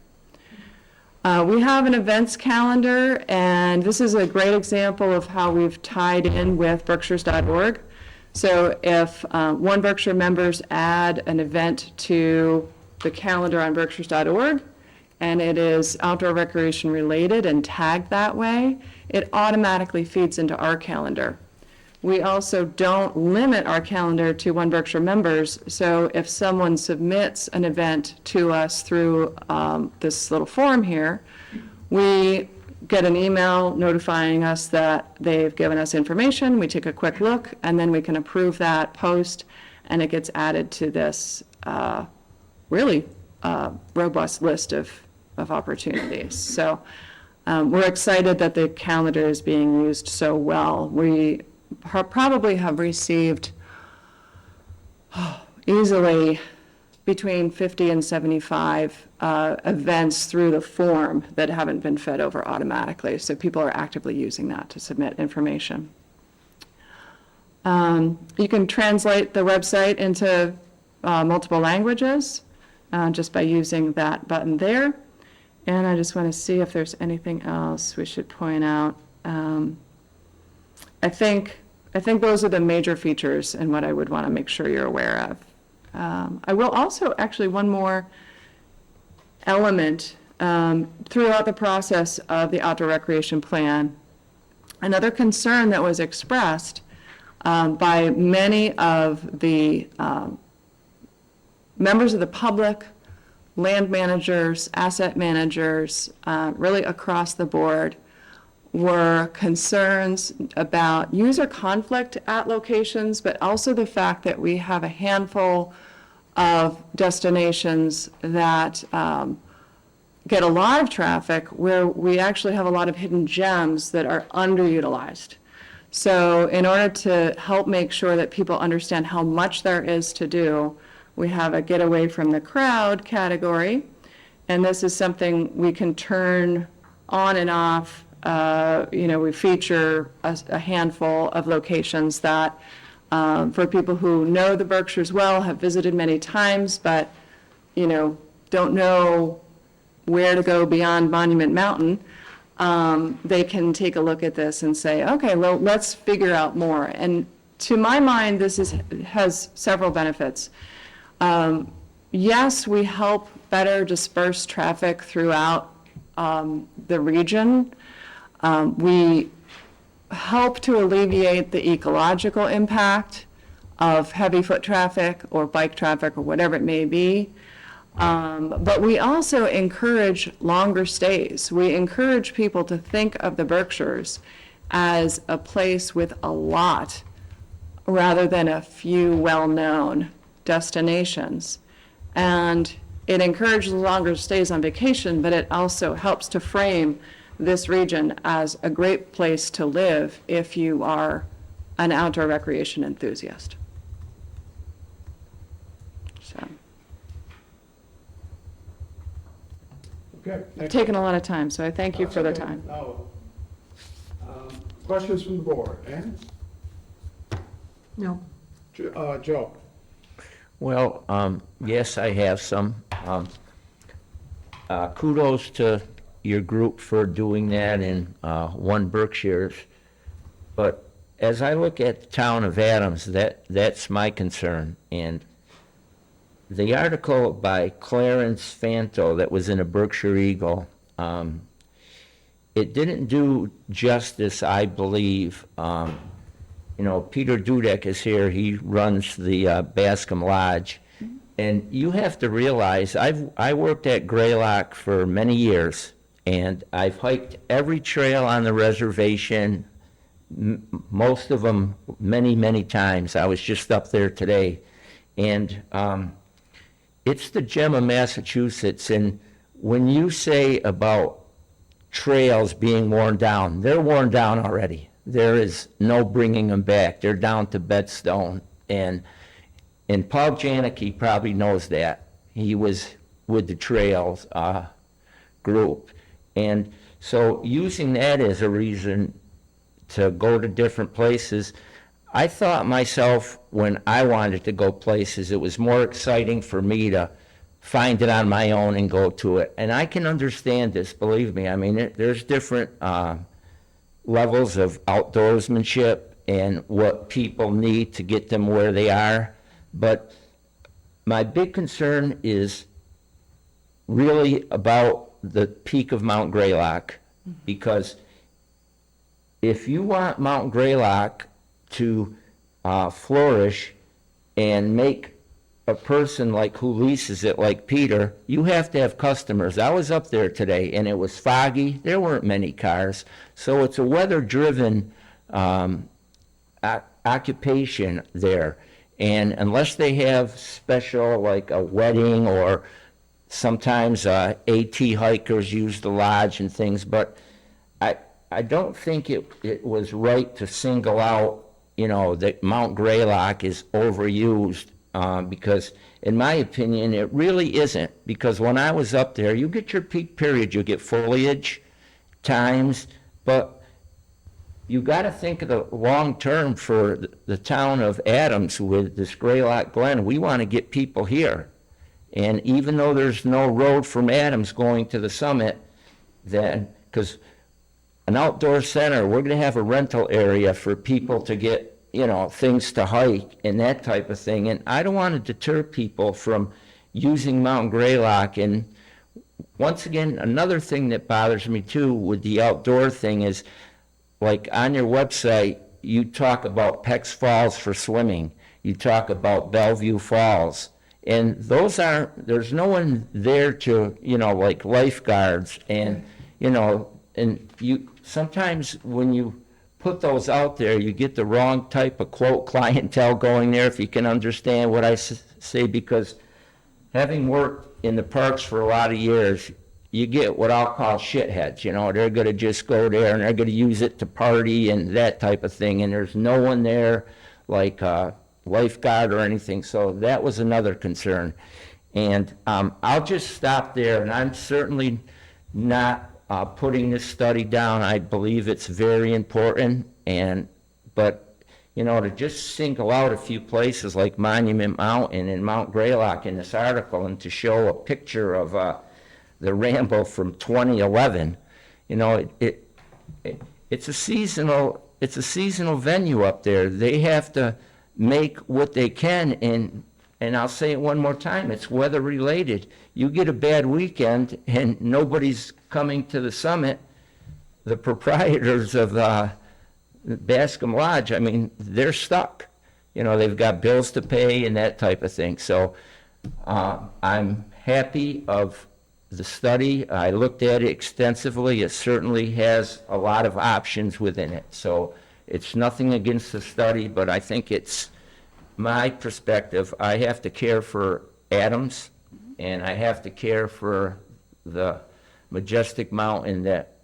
We have an events calendar, and this is a great example of how we've tied in with Berkshires.org. So if One Berkshire members add an event to the calendar on Berkshires.org, and it is outdoor recreation related and tagged that way, it automatically feeds into our calendar. We also don't limit our calendar to One Berkshire members, so if someone submits an event to us through this little form here, we get an email notifying us that they've given us information, we take a quick look, and then we can approve that post, and it gets added to this really robust list of opportunities. So we're excited that the calendar is being used so well. We probably have received easily between 50 and 75 events through the form that haven't been fed over automatically. So people are actively using that to submit information. You can translate the website into multiple languages just by using that button there. And I just want to see if there's anything else we should point out. I think those are the major features and what I would want to make sure you're aware of. I will also, actually, one more element throughout the process of the outdoor recreation plan. Another concern that was expressed by many of the members of the public, land managers, asset managers, really across the board, were concerns about user conflict at locations, but also the fact that we have a handful of destinations that get a lot of traffic where we actually have a lot of hidden gems that are underutilized. So in order to help make sure that people understand how much there is to do, we have a get away from the crowd category. And this is something we can turn on and off. We feature a handful of locations that, for people who know the Berkshires well, have visited many times, but, don't know where to go beyond Monument Mountain, they can take a look at this and say, okay, well, let's figure out more. And to my mind, this has several benefits. Yes, we help better disperse traffic throughout the region. We help to alleviate the ecological impact of heavy foot traffic or bike traffic or whatever it may be. But we also encourage longer stays. We encourage people to think of the Berkshires as a place with a lot rather than a few well-known destinations. And it encourages longer stays on vacation, but it also helps to frame this region as a great place to live if you are an outdoor recreation enthusiast. So, Okay. I've taken a lot of time, so I thank you for the time. No. Questions from the board? Ann? No. Joe? Well, yes, I have some. Kudos to your group for doing that in One Berkshires. But as I look at the town of Adams, that's my concern. And the article by Clarence Fanto that was in a Berkshire Eagle, it didn't do justice, I believe. Peter Dudek is here. He runs the Bascom Lodge. And you have to realize, I worked at Greylock for many years, and I've hiked every trail on the reservation, most of them many, many times. I was just up there today. And it's the gem of Massachusetts. And when you say about trails being worn down, they're worn down already. There is no bringing them back. They're down to bedstone. And Paul Janicki probably knows that. He was with the trails group. And so using that as a reason to go to different places, I thought myself when I wanted to go places, it was more exciting for me to find it on my own and go to it. And I can understand this, believe me. I mean, there's different levels of outdoorsmanship and what people need to get them where they are. But my big concern is really about the peak of Mount Greylock, because if you want Mount Greylock to flourish and make a person like who leases it, like Peter, you have to have customers. I was up there today and it was foggy. There weren't many cars. So it's a weather-driven occupation there. And unless they have special, like a wedding or sometimes AT hikers use the lodge and things, but I don't think it was right to single out, that Mount Greylock is overused, because in my opinion, it really isn't, because when I was up there, you get your peak period, you get foliage times, but you got to think of the long term for the town of Adams with this Greylock Glen. We want to get people here. And even though there's no road from Adams going to the summit, then, because an outdoor center, we're going to have a rental area for people to get, things to hike and that type of thing. And I don't want to deter people from using Mount Greylock. And once again, another thing that bothers me too with the outdoor thing is, like on your website, you talk about Peck's Falls for swimming. You talk about Bellevue Falls. And there's no one there to, like lifeguards. And, and sometimes when you put those out there, you get the wrong type of quote clientele going there, if you can understand what I say, because having worked in the parks for a lot of years, you get what I'll call shitheads, they're going to just go there and they're going to use it to party and that type of thing, and there's no one there like a lifeguard or anything, so that was another concern. And I'll just stop there, and I'm certainly not putting this study down. I believe it's very important, but to just single out a few places like Monument Mountain and Mount Greylock in this article, and to show a picture of the Rambo from 2011, it's a seasonal venue up there. They have to make what they can, and I'll say it one more time, it's weather related. You get a bad weekend and nobody's coming to the summit. The proprietors of Bascom Lodge, they're stuck. They've got bills to pay and that type of thing. So I'm happy of the study. I looked at it extensively. It certainly has a lot of options within it. So it's nothing against the study, but I think it's my perspective. I have to care for Adams, and I have to care for the majestic mountain that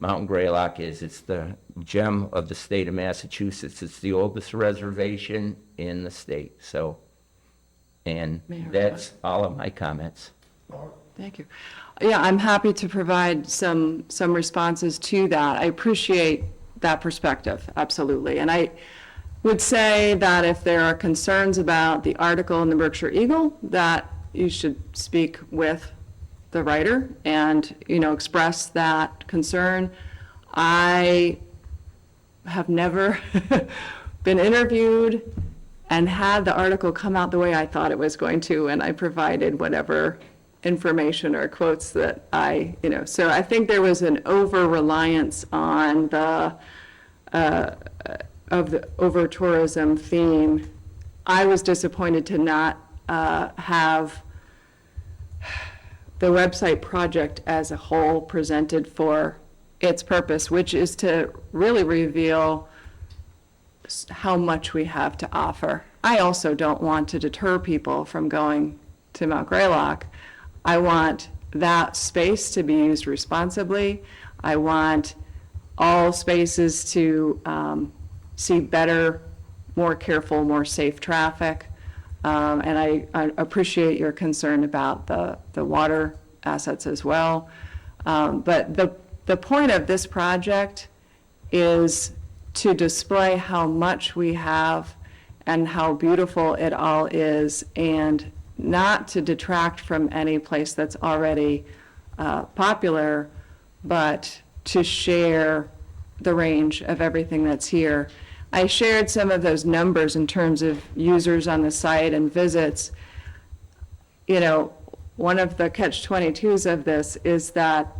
Mountain Greylock is. It's the gem of the state of Massachusetts. It's the oldest reservation in the state. So, and that's all of my comments. Thank you. Yeah, I'm happy to provide some responses to that. I appreciate that perspective, absolutely. And I would say that if there are concerns about the article in the Berkshire Eagle, that you should speak with the writer and, express that concern. I have never been interviewed and had the article come out the way I thought it was going to, and I provided whatever information or quotes that so I think there was an over-reliance on the over-tourism theme. I was disappointed to not have the website project as a whole presented for its purpose, which is to really reveal how much we have to offer. I also don't want to deter people from going to Mount Greylock. I want that space to be used responsibly. I want all spaces to see better, more careful, more safe traffic. And I appreciate your concern about the water assets as well. But the point of this project is to display how much we have and how beautiful it all is, and not to detract from any place that's already popular, but to share the range of everything that's here. I shared some of those numbers in terms of users on the site and visits. One of the catch-22s of this is that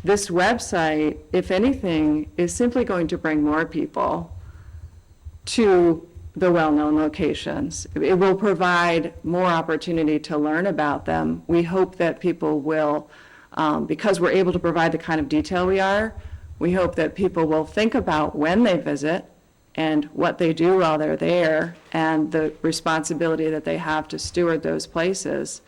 this website, if anything, is simply going to bring more people to the well-known locations. It will provide more opportunity to learn about them. We hope that people will, because we're able to provide the kind of detail we are, we hope that people will think about when they visit and what they do while they're there and the responsibility that they have to steward those places.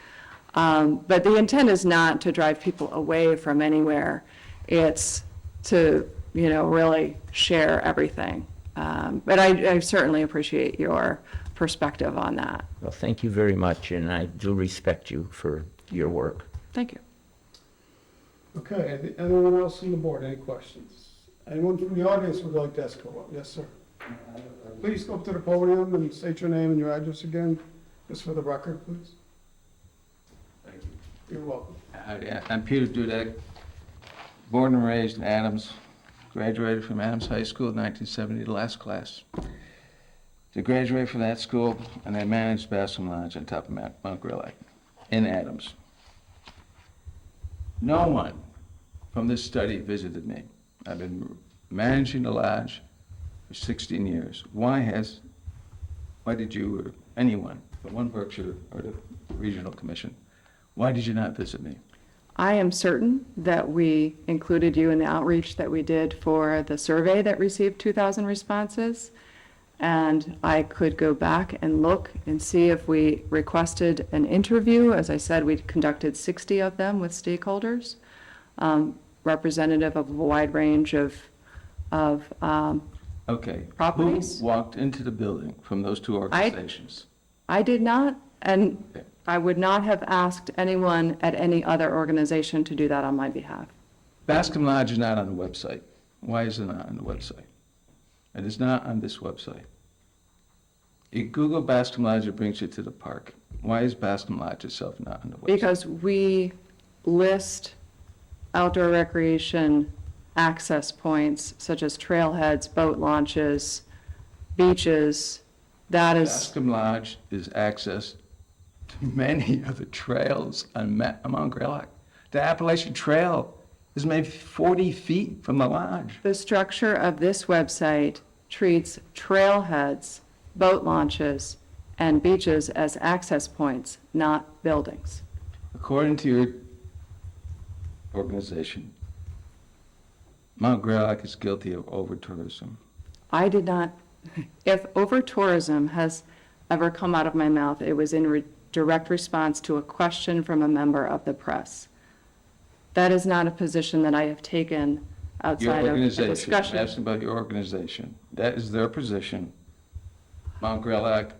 But the intent is not to drive people away from anywhere. It's to, really share everything. But I certainly appreciate your perspective on that. Well, thank you very much, and I do respect you for your work. Thank you. Okay, anyone else on the board, any questions? Anyone from the audience would like to ask a question? Yes, sir. Please go up to the podium and state your name and your address again, just for the record, please. Thank you. You're welcome. I'm Peter Dudek, born and raised in Adams, graduated from Adams High School in 1970, the last class. To graduate from that school, and I managed Bascom Lodge on top of Mount Grelak in Adams. No one from this study visited me. I've been managing the lodge for 16 years. Why did you, or anyone, from One Berkshire or the Regional Commission, why did you not visit me? I am certain that we included you in the outreach that we did for the survey that received 2,000 responses. And I could go back and look and see if we requested an interview. As I said, we conducted 60 of them with stakeholders, representative of a wide range of Okay. properties. Who walked into the building from those two organizations? I did not, and Okay. I would not have asked anyone at any other organization to do that on my behalf. Bascom Lodge is not on the website. Why is it not on the website? It is not on this website. You Google Bascom Lodge, it brings you to the park. Why is Bascom Lodge itself not on the website? Because we list outdoor recreation access points such as trailheads, boat launches, beaches. That is, Bascom Lodge is access to many of the trails on Mount Grelak. The Appalachian Trail is maybe 40 feet from the lodge. the structure of this website treats trailheads, boat launches, and beaches as access points, not buildings. According to your organization, Mount Grelak is guilty of over-tourism. I did not, if over-tourism has ever come out of my mouth, it was in direct response to a question from a member of the press. That is not a position that I have taken Your outside of a organization, I'm discussion. asking about your organization. That is their position. Mount Grelak,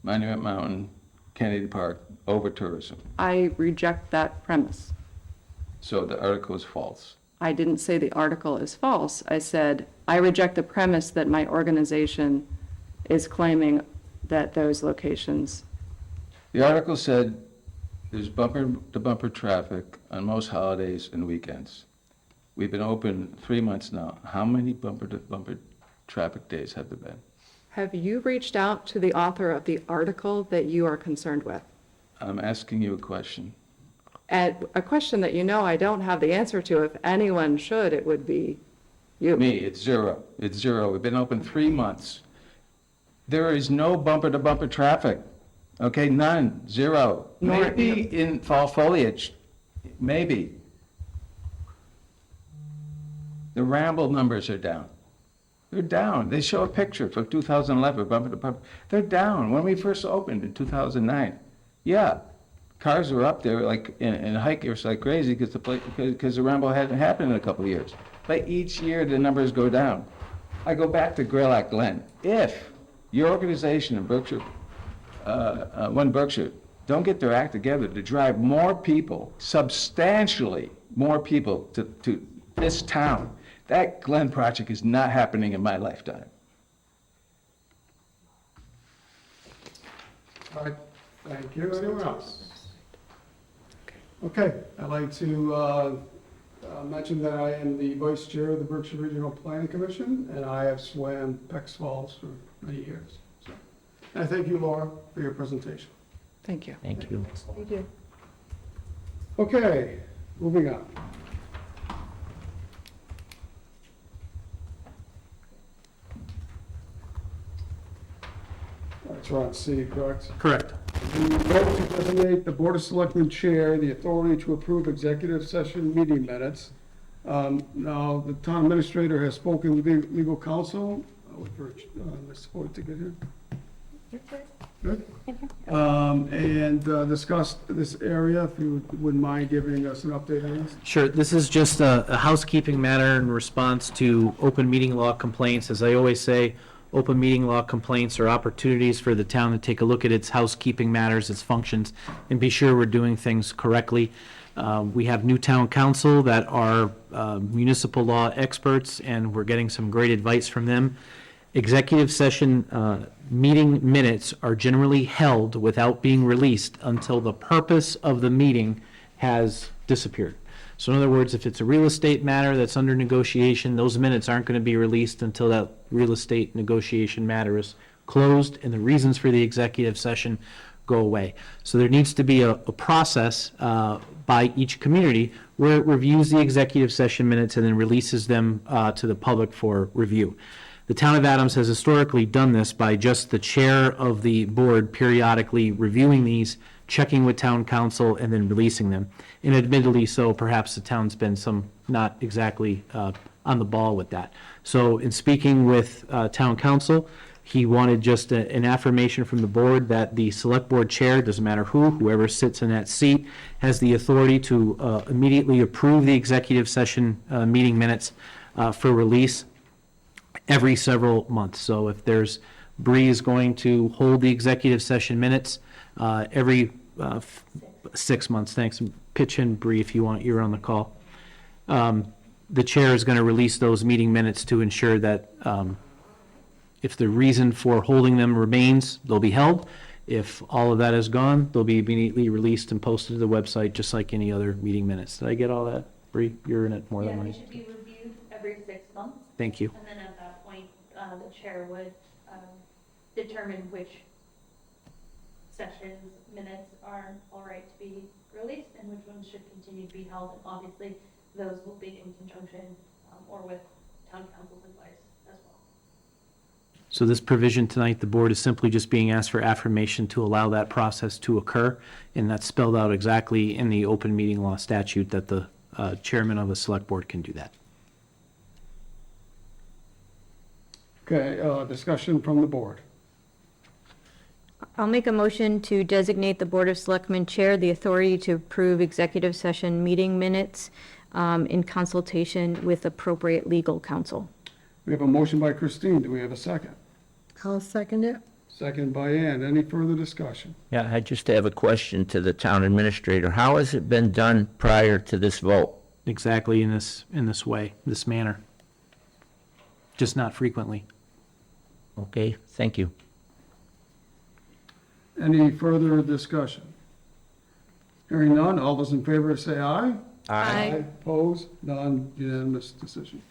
Monument Mountain, Kennedy Park, over-tourism. I reject that premise. So the article is false. I didn't say the article is false. I said, I reject the premise that my organization is claiming that those locations. The article said there's bumper-to-bumper traffic on most holidays and weekends. We've been open 3 months now. How many bumper-to-bumper traffic days have there been? Have you reached out to the author of the article that you are concerned with? I'm asking you a question. And a question that I don't have the answer to. If anyone should, it would be you. Me, it's zero. It's zero. We've been open 3 months. There is no bumper-to-bumper traffic. Okay, none, zero. Maybe in fall foliage, maybe. The Ramble numbers are down. They're down. They show a picture from 2011, bumper-to-bumper. They're down. When we first opened in 2009, yeah, cars were up there like, and hikers like crazy because the Ramble hadn't happened in a couple of years. But each year, the numbers go down. I go back to Grelak Glen. If your organization in Berkshire, One Berkshire, don't get their act together to drive more people, substantially more people to this town, that Glen project is not happening in my lifetime. All right, thank you. Anyone else? Okay, I'd like to mention that I am the vice chair of the Berkshire Regional Planning Commission, and I have swam Peck's Falls for many years. So, and I thank you, Laura, for your presentation. Thank you. Thank you. Thank you. Okay, moving on. That's right, C, correct? Correct. Vote to designate the Board of Selectmen Chair the authority to approve executive session meeting minutes. Now, the town administrator has spoken with the legal counsel. I'll wait for Mr. Boyd to get here. Good. And discuss this area, if you wouldn't mind giving us an update on this. Sure, this is just a housekeeping matter in response to open meeting law complaints. As I always say, open meeting law complaints are opportunities for the town to take a look at its housekeeping matters, its functions, and be sure we're doing things correctly. We have new town council that are municipal law experts, and we're getting some great advice from them. Executive session meeting minutes are generally held without being released until the purpose of the meeting has disappeared. So in other words, if it's a real estate matter that's under negotiation, those minutes aren't going to be released until that real estate negotiation matter is closed and the reasons for the executive session go away. So there needs to be a process by each community where it reviews the executive session minutes and then releases them to the public for review. The town of Adams has historically done this by just the chair of the board periodically reviewing these, checking with town council, and then releasing them. And admittedly so, perhaps the town's been not exactly on the ball with that. So in speaking with town council, he wanted just an affirmation from the board that the select board chair, doesn't matter whoever sits in that seat, has the authority to immediately approve the executive session meeting minutes for release every several months. So if Bree is going to hold the executive session minutes every 6 months, thanks, pitch in, Bree, if you want, you're on the call. The chair is going to release those meeting minutes to ensure that if the reason for holding them remains, they'll be held. If all of that is gone, they'll be immediately released and posted to the website, just like any other meeting minutes. Did I get all that? Bree, you're in it more than Yeah, I. they should be reviewed every 6 months. Thank you. And then at that point, the chair would determine which sessions minutes are all right to be released and which ones should continue to be held. And obviously, those will be in conjunction or with town council's advice as well. So this provision tonight, the board is simply just being asked for affirmation to allow that process to occur, and that's spelled out exactly in the open meeting law statute that the chairman of the select board can do that. Okay, discussion from the board. I'll make a motion to designate the Board of Selectmen Chair the authority to approve executive session meeting minutes in consultation with appropriate legal counsel. We have a motion by Christine. Do we have a second? I'll second it. Second by Ann. Any further discussion? Yeah, I just have a question to the town administrator. How has it been done prior to this vote? Exactly in this way, this manner. Just not frequently. Okay, thank you. Any further discussion? Hearing none, all those in favor say aye. Aye. Opposed? None, unanimous decision.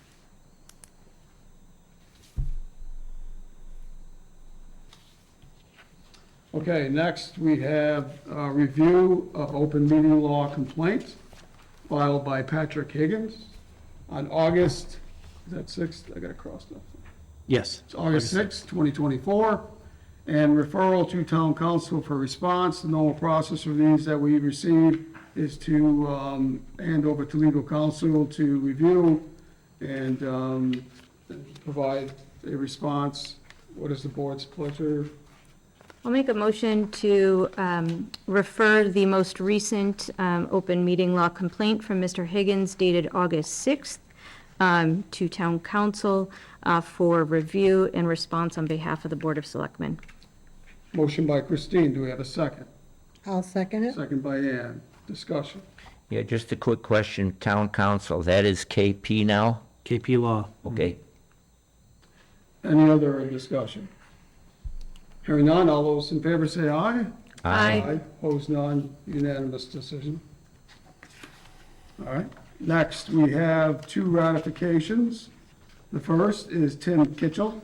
Okay, next we have a review of open meeting law complaint filed by Patrick Higgins on August, is that 6th? I got it crossed off. Yes. It's August 6th, 2024, and referral to town council for response. The normal process for these that we receive is to hand over to legal counsel to review and provide a response. What is the board's pleasure? I'll make a motion to refer the most recent open meeting law complaint from Mr. Higgins dated August 6th to town council for review and response on behalf of the Board of Selectmen. Motion by Christine, do we have a second? I'll second it. Second by Ann. Discussion. Yeah, just a quick question. Town council, that is KP now? KP Law. Okay. Any other discussion? Hearing none, all those in favor say aye. Aye. Opposed, none, unanimous decision. All right, next, we have 2 ratifications. The first is Tim Kitchell,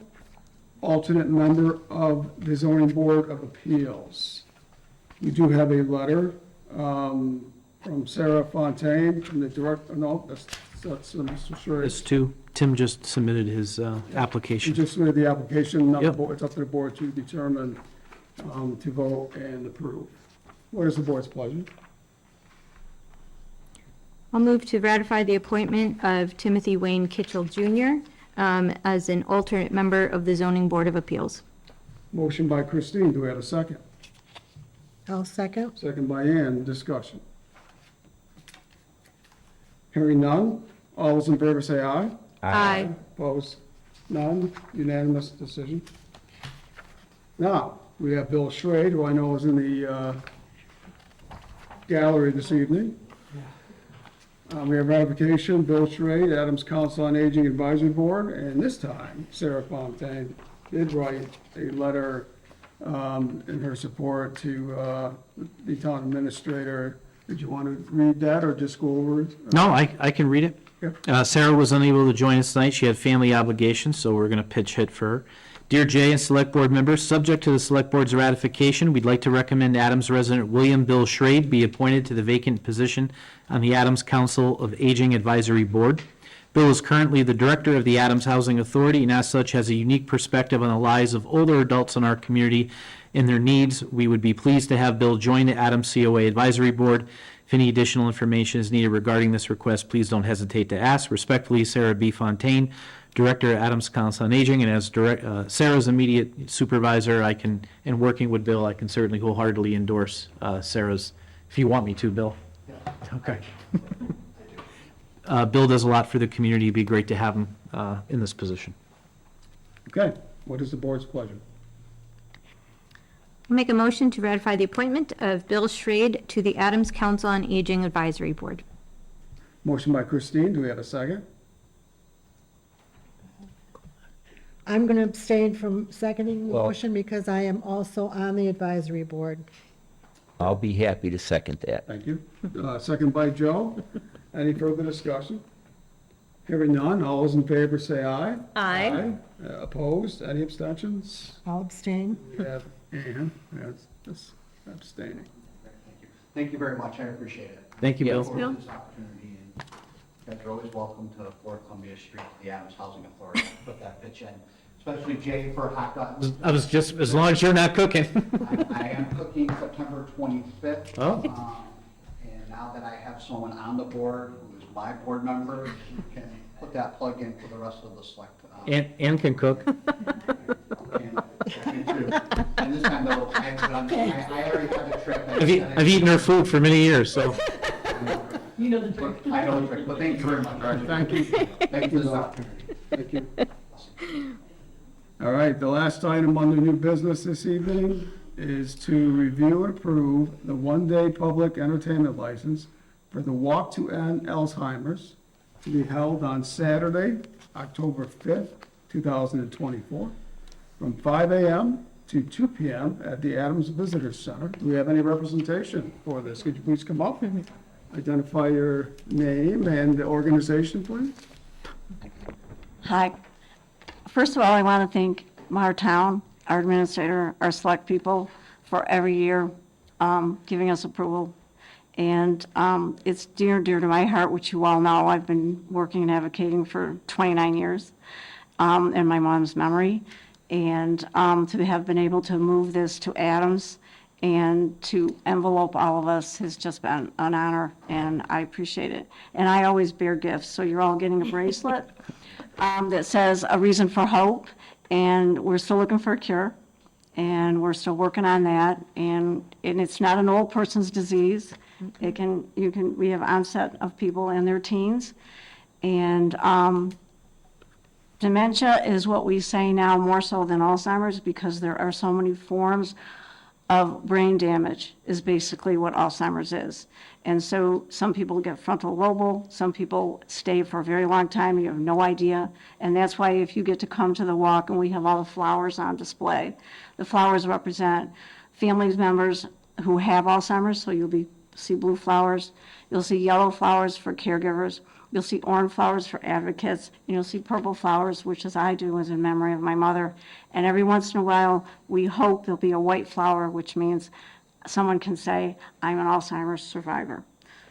alternate member of the Zoning Board of Appeals. We do have a letter from Sarah Fontaine, from the director, no, that's Mr. Sherry. It's two. Tim just submitted his She application. just submitted the application, now the Yep. board- it's up to the board to determine, to vote and approve. What is the board's pleasure? I'll move to ratify the appointment of Timothy Wayne Kitchell Jr. As an alternate member of the Zoning Board of Appeals. Motion by Christine, do we have a second? I'll second. Second by Ann, discussion. Hearing none, all those in favor say aye. Aye. Opposed? None, unanimous decision. Now, we have Bill Schrade, who I know is in the gallery this evening. We have ratification, Bill Schrade, Adams Council on Aging Advisory Board, and this time Sarah Fontaine did write a letter in her support to the town administrator. Did you want to read that or just go over it? No, I can read it. Sarah was unable to join us tonight. She had family obligations, so we're going to pitch hit for her. Dear Jay and Select Board members, subject to the Select Board's ratification, we'd like to recommend Adams resident William Bill Schrade be appointed to the vacant position on the Adams Council of Aging Advisory Board. Bill is currently the director of the Adams Housing Authority and as such has a unique perspective on the lives of older adults in our community and their needs. We would be pleased to have Bill join the Adams COA Advisory Board. If any additional information is needed regarding this request, please don't hesitate to ask. Respectfully, Sarah B. Fontaine, Director at Adams Council on Aging, and as Sarah's immediate supervisor, and working with Bill, I can certainly wholeheartedly endorse Sarah's, if you want me to, Bill. Okay. Bill does a lot for the community. It'd be great to have him in this position. Okay, what is the board's pleasure? I'll make a motion to ratify the appointment of Bill Schrade to the Adams Council on Aging Advisory Board. Motion by Christine, do we have a second? I'm going to abstain from seconding the Well- motion because I am also on the advisory board. I'll be happy to second that. Thank you. Second by Joe. Any further discussion? Hearing none, all those in favor say aye. Aye. Opposed? Any abstentions? I'll abstain. We have Ann, that's abstaining. Thank you very much, I appreciate it. Thank you, Bill. For this opportunity, and you guys are always welcome to 4 Columbia Street, the Adams Housing Authority, put that pitch in, especially Jay for hot dogs. I was just, as long as you're not cooking. I am cooking September 25th. Oh. And now that I have someone on the board who is my board member, you can put that plug in for the rest of the select. Ann can cook. And this time though, I already have a trick. I've eaten her food for many years, so. You know the trick. I know the trick, but thank you very much. Thank you. Thank you for this opportunity. Thank you. All right, the last item on the new business this evening is to review and approve the one-day public entertainment license for the Walk to End Alzheimer's to be held on Saturday, October 5th, 2024, from 5 a.m. to 2 p.m. at the Adams Visitor Center. Do we have any representation for this? Could you please come up and identify your name and the organization, please? Hi. First of all, I want to thank our town, our administrator, our select people for every year giving us approval. And it's dear to my heart, which you all know. I've been working and advocating for 29 years in my mom's memory. And to have been able to move this to Adams and to envelope all of us has just been an honor, and I appreciate it. And I always bear gifts, so you're all getting a bracelet that says a reason for hope, and we're still looking for a cure, and we're still working on that, and it's not an old person's disease. We have onset of people in their teens, and dementia is what we say now more so than Alzheimer's, because there are so many forms of brain damage is basically what Alzheimer's is. And so some people get frontal lobal, some people stay for a very long time, you have no idea. And that's why if you get to come to the walk and we have all the flowers on display, the flowers represent family members who have Alzheimer's, so you'll see blue flowers, you'll see yellow flowers for caregivers, you'll see orange flowers for advocates, and you'll see purple flowers, which as I do is in memory of my mother. And every once in a while, we hope there'll be a white flower, which means someone can say, I'm an Alzheimer's survivor.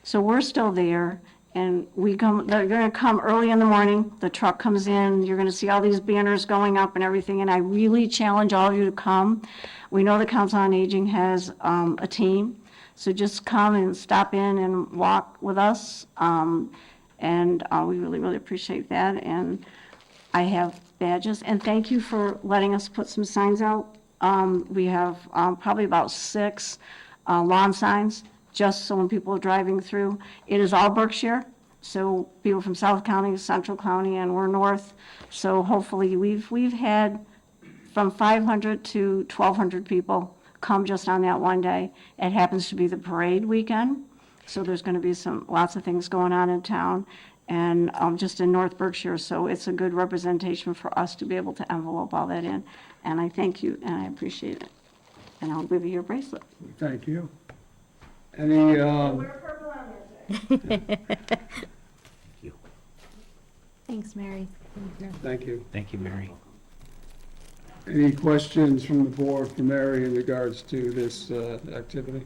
So we're still there, and they're gonna come early in the morning, the truck comes in, you're gonna see all these banners going up and everything, and I really challenge all of you to come. We know the Council on Aging has a team, so just come and stop in and walk with us. And we really, really appreciate that. And I have badges. And thank you for letting us put some signs out We have probably about 6 lawn signs, just so when people are driving through. It is all Berkshire, so people from South County, Central County, and we're north. So hopefully, we've had from 500 to 1,200 people come just on that one day. It happens to be the parade weekend, so there's going to be lots of things going on in town, and just in North Berkshire, so it's a good representation for us to be able to envelope all that in. And I thank you, and I appreciate it. And I'll give you your bracelet. Thank you. Any, Thanks, Mary. thank you. Thank you, Mary. Any questions from the board for Mary in regards to this activity?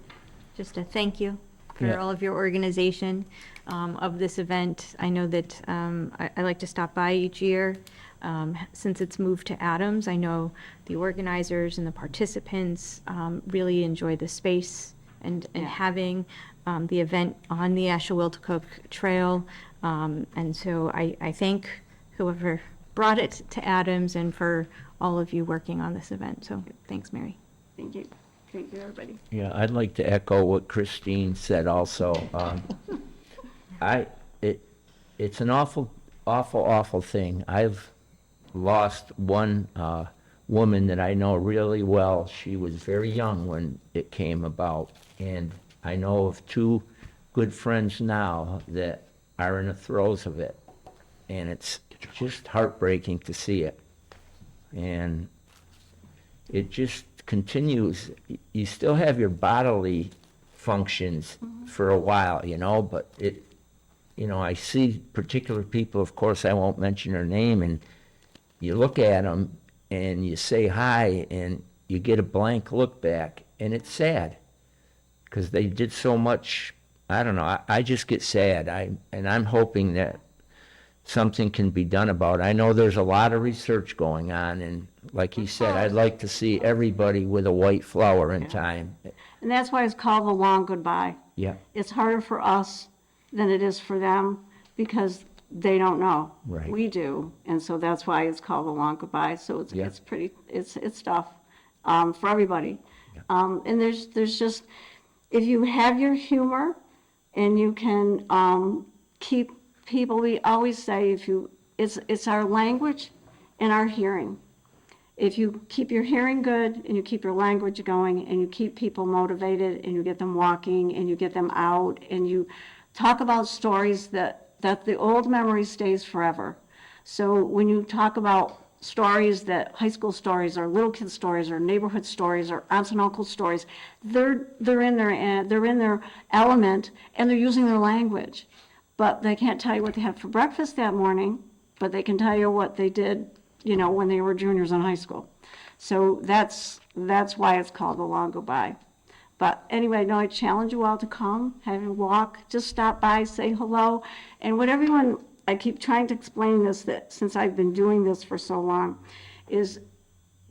Just a thank you for Yeah. all of your organization of this event. I know that I like to stop by each year. Since it's moved to Adams, I know the organizers and the participants really enjoy the space and having the event on the Ashewilticook Trail. And so I thank whoever brought it to Adams and for all of you working on this event. So thanks, Mary. Thank you. Thank you, everybody. Yeah, I'd like to echo what Christine said also. It's an awful thing. I've lost one woman that I know really well. She was very young when it came about, and I know of 2 good friends now that are in the throes of it, and it's just heartbreaking to see it. And it just continues. You still have your bodily functions for a while, but I see particular people, of course, I won't mention their name, and you look at them and you say hi and you get a blank look back, and it's sad because they did so much. I don't know. I just get sad. I'm hoping that something can be done about it. I know there's a lot of research going on, and like he said, I'd like to see everybody with a white flower in time. And that's why it's called the long goodbye. Yeah, It's harder for us than it is for them because they don't know. Right. We do, and so that's why it's called the long goodbye. So Yeah. it's pretty, it's tough for everybody. And there's just, if you have your humor and you can keep people, we always say, it's our language and our hearing. If you keep your hearing good and you keep your language going and you keep people motivated and you get them walking and you get them out and you talk about stories that the old memory stays forever. So when you talk about stories that high school stories or little kid stories or neighborhood stories or aunts and uncle stories, they're in their element and they're using their language. But they can't tell you what they had for breakfast that morning, but they can tell you what they did, when they were juniors in high school. So that's why it's called the long goodbye. But anyway, no, I challenge you all to come, have a walk, just stop by, say hello. And what everyone, I keep trying to explain this, that since I've been doing this for so long, is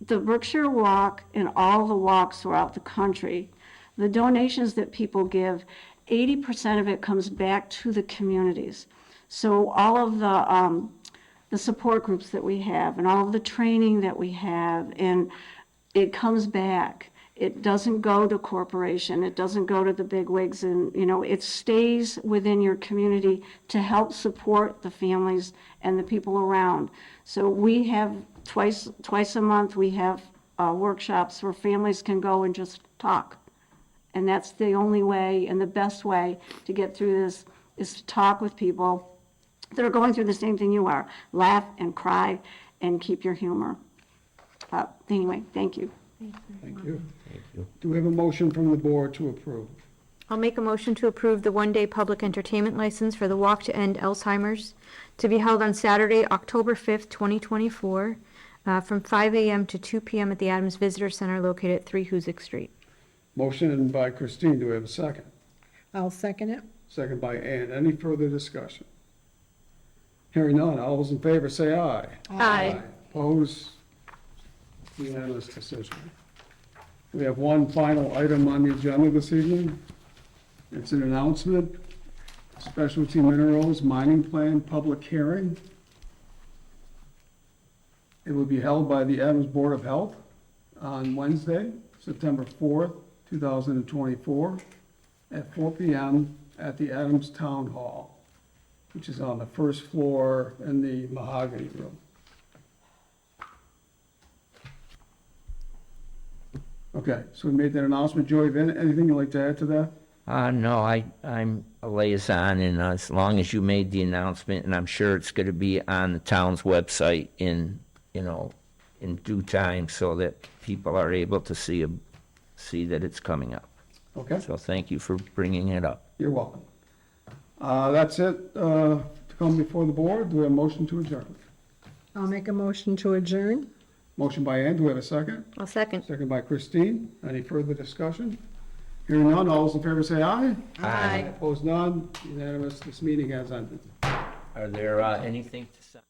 the Berkshire Walk and all the walks throughout the country, the donations that people give, 80% of it comes back to the communities. So all of the support groups that we have and all of the training that we have, and it comes back. It doesn't go to corporation. It doesn't go to the big wigs, and it stays within your community to help support the families and the people around. So we have twice a month we have workshops where families can go and just talk, and that's the only way and the best way to get through this is to talk with people that are going through the same thing you are. Laugh and cry and keep your humor. Anyway, thank you. Thank you. Do we have a motion from the board to approve? I'll make a motion to approve the one-day public entertainment license for the Walk to End Alzheimer's to be held on Saturday, October 5th, 2024, from 5 a.m. to 2 p.m. at the Adams Visitor Center located at 3 Hoosick Street. Motion by Christine. Do we have a second? I'll second it. Second by Ann. Any further discussion? Hearing none. All those in favor say aye. Aye. Opposed? Unanimous decision. We have one final item on the agenda this evening. It's an announcement. Specialty Minerals Mining Plan Public Hearing. It will be held by the Adams Board of Health on Wednesday, September 4th, 2024, at 4 PM at the Adams Town Hall, which is on the first floor in the mahogany room. Okay, so we made that announcement. Joey, anything you'd like to add to that? No, I'm a liaison, and as long as you made the announcement, and I'm sure it's gonna be on the town's website in due time, so that people are able to see that it's coming up. Okay, So thank you for bringing it up. you're welcome. That's it, to come before the board. Do we have a motion to adjourn? I'll make a motion to adjourn. Motion by Ann, do we have a second? I'll second. Second by Christine. Any further discussion? Hearing none, all those in favor say aye. Aye. Opposed, none. Unanimous. This meeting has ended. Are there anything to say?